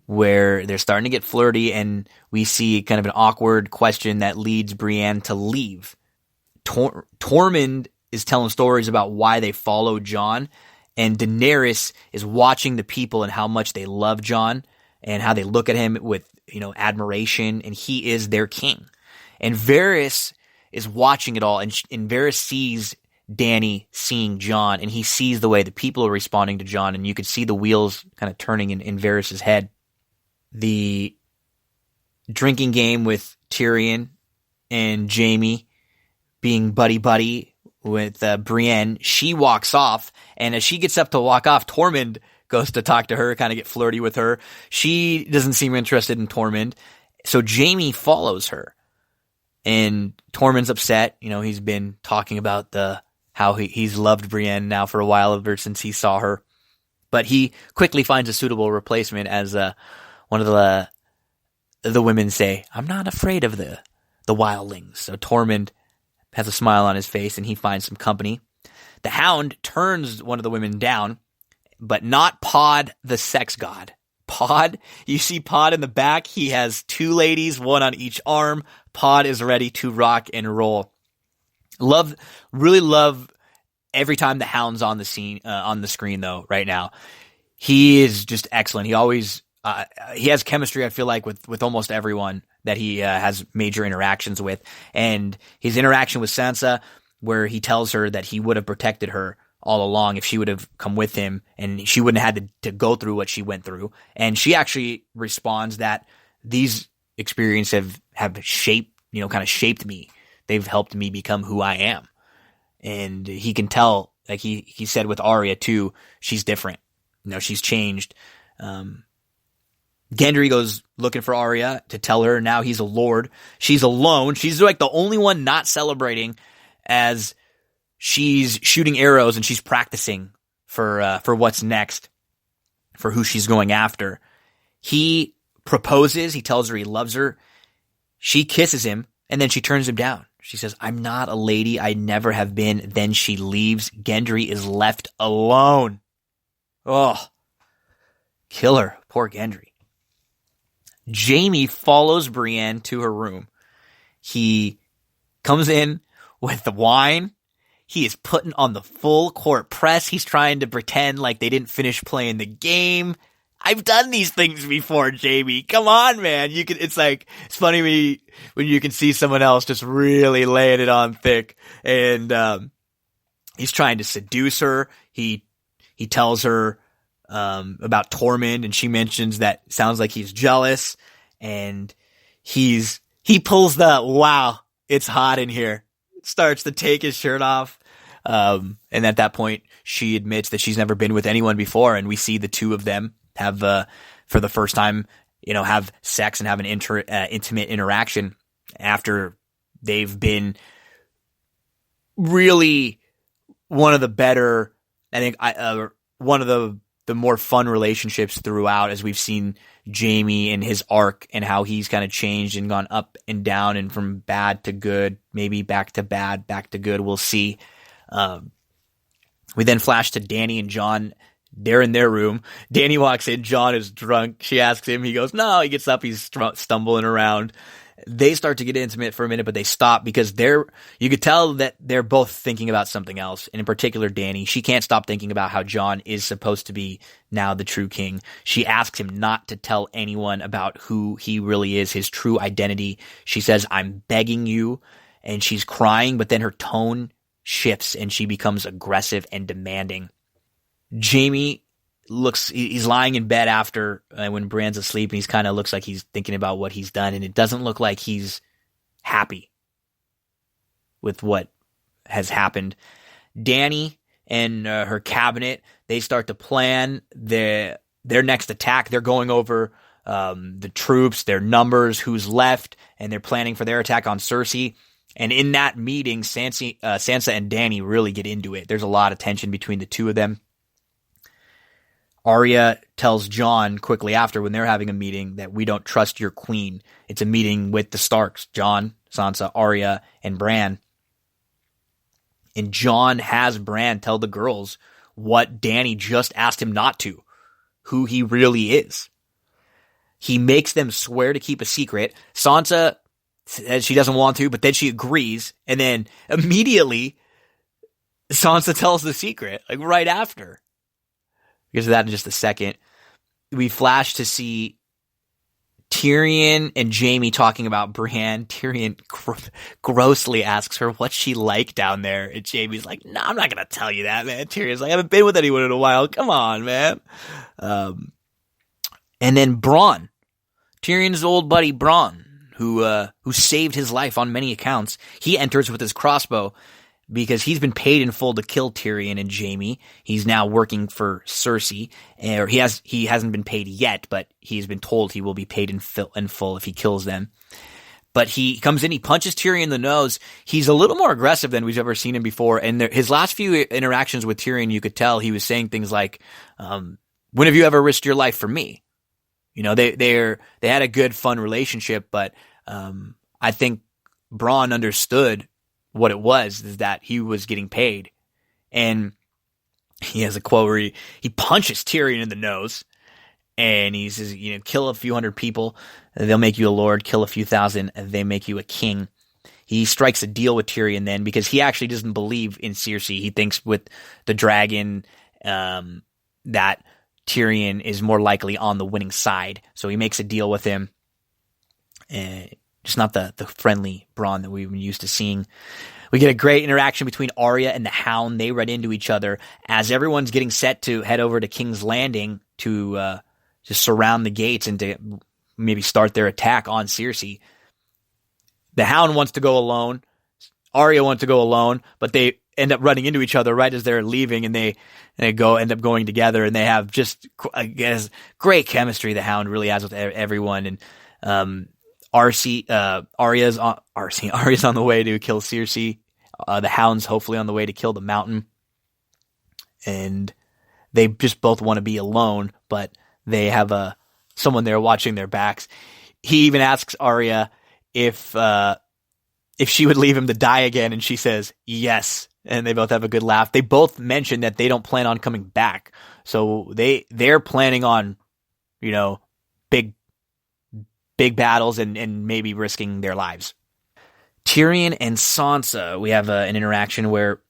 where they're starting to get flirty, and we see kind of an awkward question that leads Brienne to leave. Tormund is telling stories about why they follow Jon, and Daenerys is watching the people and how much they love Jon and how they look at him with, admiration, and he is their king. And Varys is watching it all, and Varys sees Dany seeing Jon, and he sees the way the people are responding to Jon, and you could see the wheels kind of turning in Varys' head. The drinking game with Tyrion and Jaime being buddy-buddy with Brienne, she walks off, and as she gets up to walk off, Tormund goes to talk to her, kind of get flirty with her. She doesn't seem interested in Tormund, so Jaime follows her. And Tormund's upset. He's been talking about how he's loved Brienne now for a while, ever since he saw her. But he quickly finds a suitable replacement, as one of the women say, "I'm not afraid of the wildlings." So Tormund has a smile on his face, and he finds some company. The Hound turns one of the women down, but not Pod, the sex god. Pod, you see Pod in the back. He has two ladies, one on each arm. Pod is ready to rock and roll. Really love every time the Hound's on the screen though. Right now, he is just excellent. He always he has chemistry, I feel like, with almost everyone that he has major interactions with. And his interaction with Sansa, where he tells her that he would have protected her all along if she would have come with him, and she wouldn't have had to go through what she went through. And she actually responds that these experiences have shaped me. They've helped me become who I am. And he can tell, like he said with Arya too, she's different. She's changed. Gendry goes looking for Arya to tell her now he's a lord. She's alone. She's like the only one not celebrating, as she's shooting arrows and she's practicing for what's next, for who she's going after. He proposes. He tells her he loves her. She kisses him, and then she turns him down. She says, "I'm not a lady. I never have been." Then she leaves. Gendry is left alone. Oh, killer. Poor Gendry. Jaime follows Brienne to her room. He comes in with the wine. He is putting on the full court press. He's trying to pretend like they didn't finish playing the game. I've done these things before, Jaime. Come on, man. It's funny when you can see someone else just really laying it on thick. And he's trying to seduce her. He tells her about Tormund, and she mentions that sounds like he's jealous. And he pulls the, "Wow, it's hot in here." Starts to take his shirt off. And at that point, she admits that she's never been with anyone before. And we see the two of them have, for the first time, have sex and have an intimate interaction after they've been really one of the better, I think, one of the more fun relationships throughout, as we've seen Jaime and his arc and how he's kind of changed and gone up and down and from bad to good, maybe back to bad, back to good. We'll see. We then flash to Dany and Jon. They're in their room. Dany walks in. Jon is drunk. She asks him. He goes, no. He gets up. He's stumbling around. They start to get intimate for a minute, but they stop because you could tell that they're both thinking about something else. And in particular, Dany, she can't stop thinking about how Jon is supposed to be now the true king. She asks him not to tell anyone about who he really is, his true identity. She says, "I'm begging you." And she's crying, but then her tone shifts and she becomes aggressive and demanding. Jaime he's lying in bed after when Bran's asleep, and he's kind of looks like he's thinking about what he's done, and it doesn't look like he's happy with what has happened. Dany and her cabinet, they start to plan their next attack. They're going over the troops, their numbers, who's left, and they're planning for their attack on Cersei. And in that meeting, Sansa and Dany really get into it. There's a lot of tension between the two of them. Arya tells Jon quickly after, when they're having a meeting, that we don't trust your queen. It's a meeting with the Starks, Jon, Sansa, Arya, and Bran. And Jon has Bran tell the girls what Dany just asked him not to, who he really is. He makes them swear to keep a secret. Sansa says she doesn't want to, but then she agrees. And then immediately, Sansa tells the secret, like right after. Because of that in just a second. We flash to see Tyrion and Jaime talking about Brienne. Tyrion grossly asks her what's she like down there. And Jaime's like, no, I'm not going to tell you that, man. Tyrion's like, I haven't been with anyone in a while. Come on, man. And then Bronn. Tyrion's old buddy Bronn, who saved his life on many accounts. He enters with his crossbow because he's been paid in full to kill Tyrion and Jaime. He's now working for Cersei, or he hasn't been paid yet, but he's been told he will be paid in full if he kills them. But he comes in, he punches Tyrion in the nose. He's a little more aggressive than we've ever seen him before. And his last few interactions with Tyrion, you could tell he was saying things like, when have you ever risked your life for me? You know, they had a good, fun relationship, but I think Bronn understood what it was, is that he was getting paid. And he has a quote where he punches Tyrion in the nose, and he says, you know, kill a few hundred people, they'll make you a lord. Kill a few thousand, they make you a king. He strikes a deal with Tyrion then, because he actually doesn't believe in Cersei. He thinks with the dragon that Tyrion is more likely on the winning side. So he makes a deal with him. Just not the friendly Bronn that we've been used to seeing. We get a great interaction between Arya and the Hound. They run into each other as everyone's getting set to head over to King's Landing to surround the gates and to maybe start their attack on Cersei. The Hound wants to go alone. Arya wants to go alone, but they end up running into each other right as they're leaving, and they end up going together, and they have just, I guess, great chemistry the Hound really has with everyone. And Arya's on the way to kill Cersei. The Hound's hopefully on the way to kill the Mountain. And they just both want to be alone, but they have someone there watching their backs. He even asks Arya if she would leave him to die again, and she says yes. And they both have a good laugh. They both mention that they don't plan on coming back. So they're planning on, you know, big battles and maybe risking their lives. Tyrion and Sansa, we have an interaction where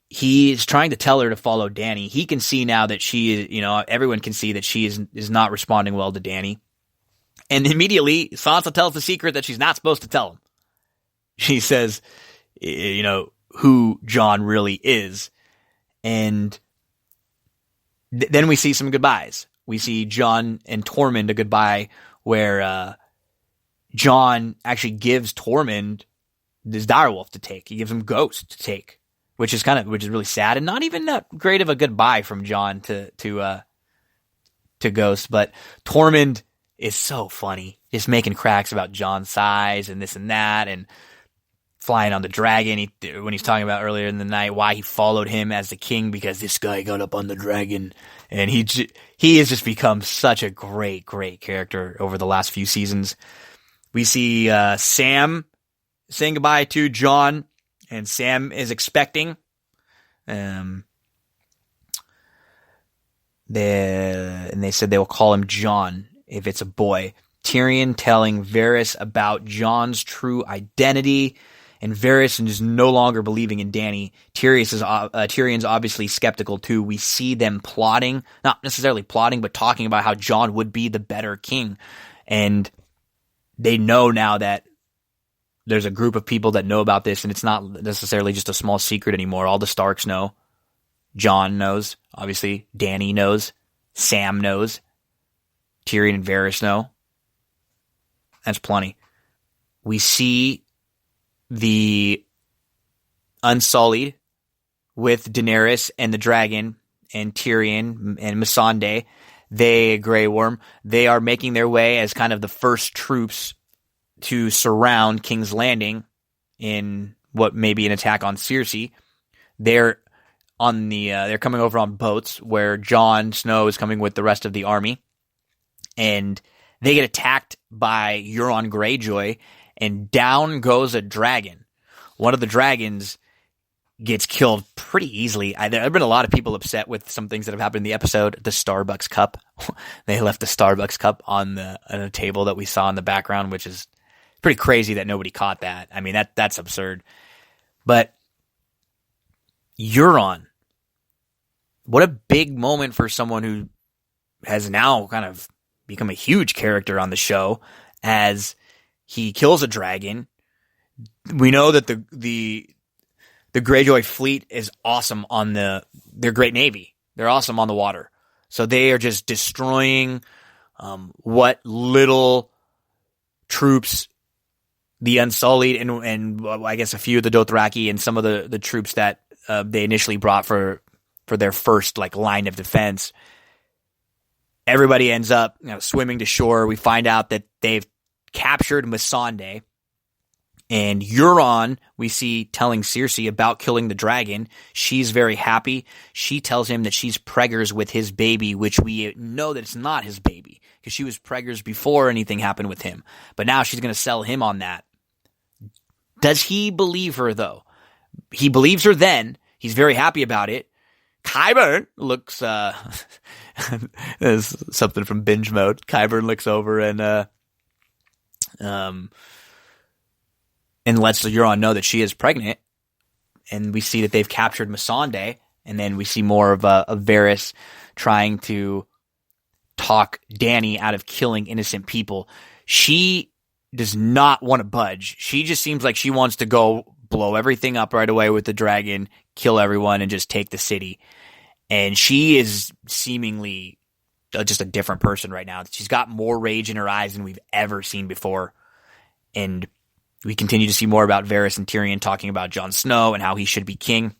he's trying to tell her to follow Dany. He can see now that she is, you know, everyone can see that she is not responding well to Dany. And immediately Sansa tells the secret that she's not supposed to tell him. She says, you know, who Jon really is. And then we see some goodbyes. We see Jon and Tormund a goodbye where Jon actually gives Tormund this direwolf to take. He gives him Ghost to take, which is really sad, and not even that great of a goodbye from Jon to Ghost. But Tormund is so funny, just making cracks about Jon's size and this and that, and flying on the dragon. When he's talking about earlier in the night why he followed him as the king, because this guy got up on the dragon, and he has just become such a great character over the last few seasons. We see Sam saying goodbye to Jon, and Sam is expecting. And they said they will call him Jon if it's a boy. Tyrion telling Varys about Jon's true identity, and Varys is no longer believing in Dany. Tyrion's obviously skeptical too. We see them plotting, not necessarily plotting, but talking about how Jon would be the better king. And they know now that there's a group of people that know about this, and it's not necessarily just a small secret anymore. All the Starks know. Jon knows, obviously. Dany knows. Sam knows. Tyrion and Varys know. That's plenty. We see the Unsullied with Daenerys and the dragon and Tyrion and Missandei. Grey Worm, they are making their way as kind of the first troops to surround King's Landing in what may be an attack on Cersei. They're they're coming over on boats where Jon Snow is coming with the rest of the army, and they get attacked by Euron Greyjoy, and down goes a dragon. One of the dragons gets killed pretty easily. There have been a lot of people upset with some things that have happened in the episode. The Starbucks cup. They left the Starbucks cup on a table that we saw in the background, which is pretty crazy that nobody caught that. I mean, that's absurd. But Euron, what a big moment for someone who has now kind of become a huge character on the show, as he kills a dragon. We know that the Greyjoy fleet is awesome on their Great Navy. They're awesome on the water. So they are just destroying what little troops the Unsullied and I guess a few of the Dothraki and some of the troops that they initially brought for their first line of defense. Everybody ends up swimming to shore. We find out that they've captured Missandei. And Euron, we see telling Cersei about killing the dragon. She's very happy. She tells him that she's preggers with his baby, which we know that it's not his baby, because she was preggers before anything happened with him. But now she's going to sell him on that. Does he believe her, though? He believes her then. He's very happy about it. Qyburn looks, there's something from binge mode. Qyburn looks over and lets Euron know that she is pregnant. And we see that they've captured Missandei. And then we see more of Varys trying to talk Dany out of killing innocent people. She does not want to budge. She just seems like she wants to go blow everything up right away with the dragon, kill everyone, and just take the city. And she is seemingly just a different person right now. She's got more rage in her eyes than we've ever seen before. And we continue to see more about Varys and Tyrion talking about Jon Snow and how he should be king.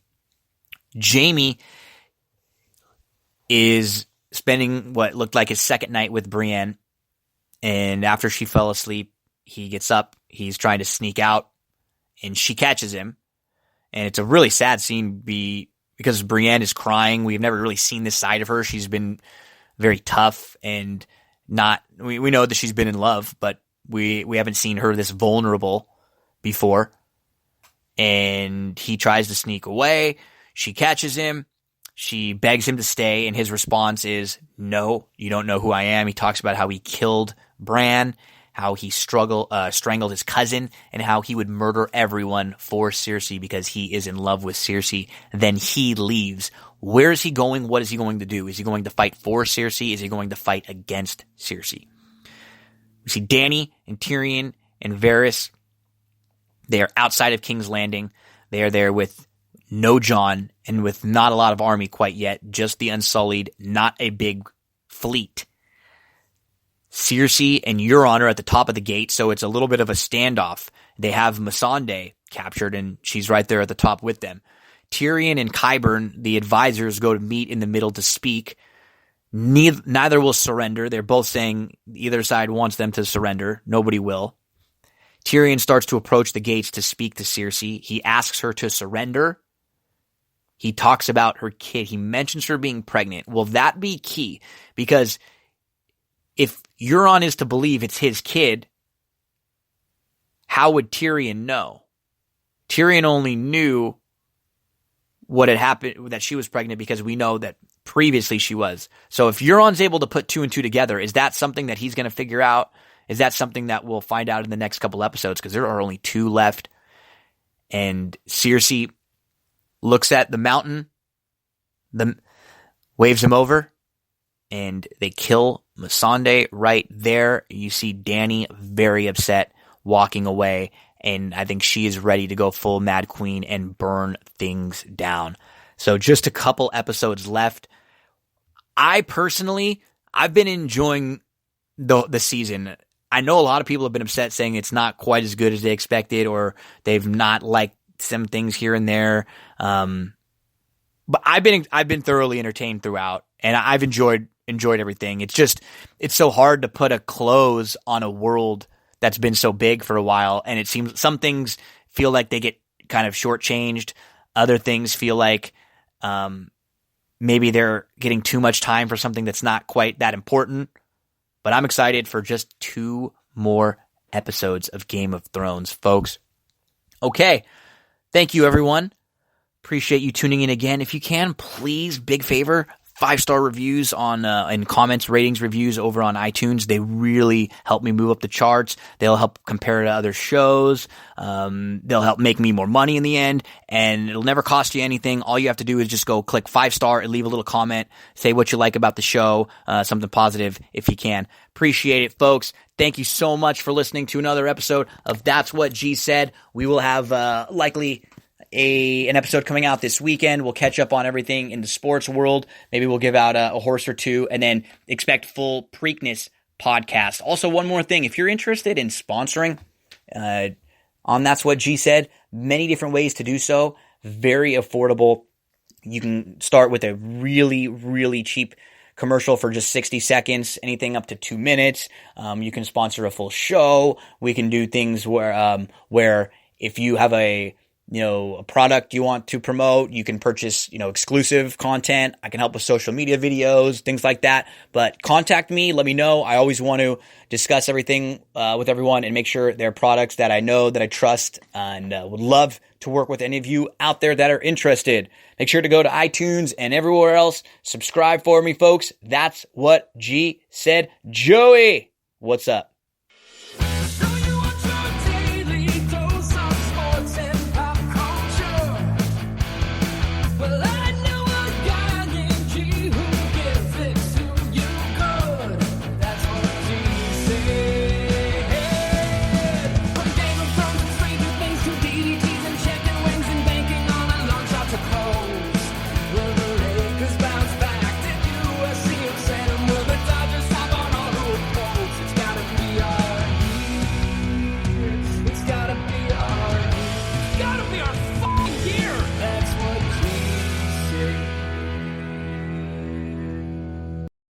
Jaime is spending what looked like his second night with Brienne. And after she fell asleep, he gets up. He's trying to sneak out. And she catches him. And it's a really sad scene because Brienne is crying. We've never really seen this side of her. She's been very tough and we know that she's been in love, but we haven't seen her this vulnerable before. And he tries to sneak away. She catches him. She begs him to stay, and his response is, "No, you don't know who I am." He talks about how he killed Bran, how he strangled his cousin, and how he would murder everyone for Cersei because he is in love with Cersei. Then he leaves. Where is he going? What is he going to do? Is he going to fight for Cersei? Is he going to fight against Cersei? We see Dany and Tyrion and Varys. They are outside of King's Landing. They are there with no Jon and with not a lot of army quite yet, just the Unsullied, not a big fleet. Cersei and Euron are at the top of the gate, so it's a little bit of a standoff. They have Missandei captured, and she's right there at the top with them. Tyrion and Qyburn, the advisors, go to meet in the middle to speak. Neither will surrender. They're both saying either side wants them to surrender. Nobody will. Tyrion starts to approach the gates to speak to Cersei. He asks her to surrender. He talks about her kid. He mentions her being pregnant. Will that be key? Because if Euron is to believe it's his kid, how would Tyrion know? Tyrion only knew what had happened, that she was pregnant, because we know that previously she was. So if Euron's able to put two and two together, is that something that he's going to figure out? Is that something that we'll find out in the next couple episodes? Because there are only two left. And Cersei looks at the mountain, waves him over, and they kill Missandei right there. You see Dany very upset, walking away, and I think she is ready to go full Mad Queen and burn things down. So just a couple episodes left. I've been enjoying the season. I know a lot of people have been upset, saying it's not quite as good as they expected, or they've not liked some things here and there. But I've been thoroughly entertained throughout, and I've enjoyed everything. It's so hard to put a close on a world that's been so big for a while, and it seems some things feel like they get kind of shortchanged. Other things feel like Maybe they're getting too much time for something that's not quite that important. But I'm excited for just 2 more episodes of Game of Thrones, folks. Okay. Thank you, everyone. Appreciate you tuning in again. If you can, please, big favor, 5-star reviews on and comments, ratings, reviews over on iTunes. They really help me move up the charts. They'll help compare to other shows. They'll help make me more money in the end, and it'll never cost you anything. All you have to do is just go click 5-star and leave a little comment. Say what you like about the show, something positive if you can. Appreciate it, folks. Thank you so much for listening to another episode of That's What G Said. We will have likely an episode coming out this weekend. We'll catch up on everything in the sports world. Maybe we'll give out a horse or two, and then expect full Preakness podcast. Also, one more thing. If you're interested in sponsoring on That's What G Said, many different ways to do so. Very affordable. You can start with a really, really cheap commercial for just 60 seconds, anything up to 2 minutes. You can sponsor a full show. We can do things where if you have a product you want to promote, you can purchase, exclusive content. I can help with social media videos, things like that. But contact me, let me know. I always want to discuss everything with everyone and make sure they're products that I know, that I trust, and would love to work with any of you out there that are interested. Make sure to go to iTunes and everywhere else. Subscribe for me, folks. That's what G said. Joey, what's up?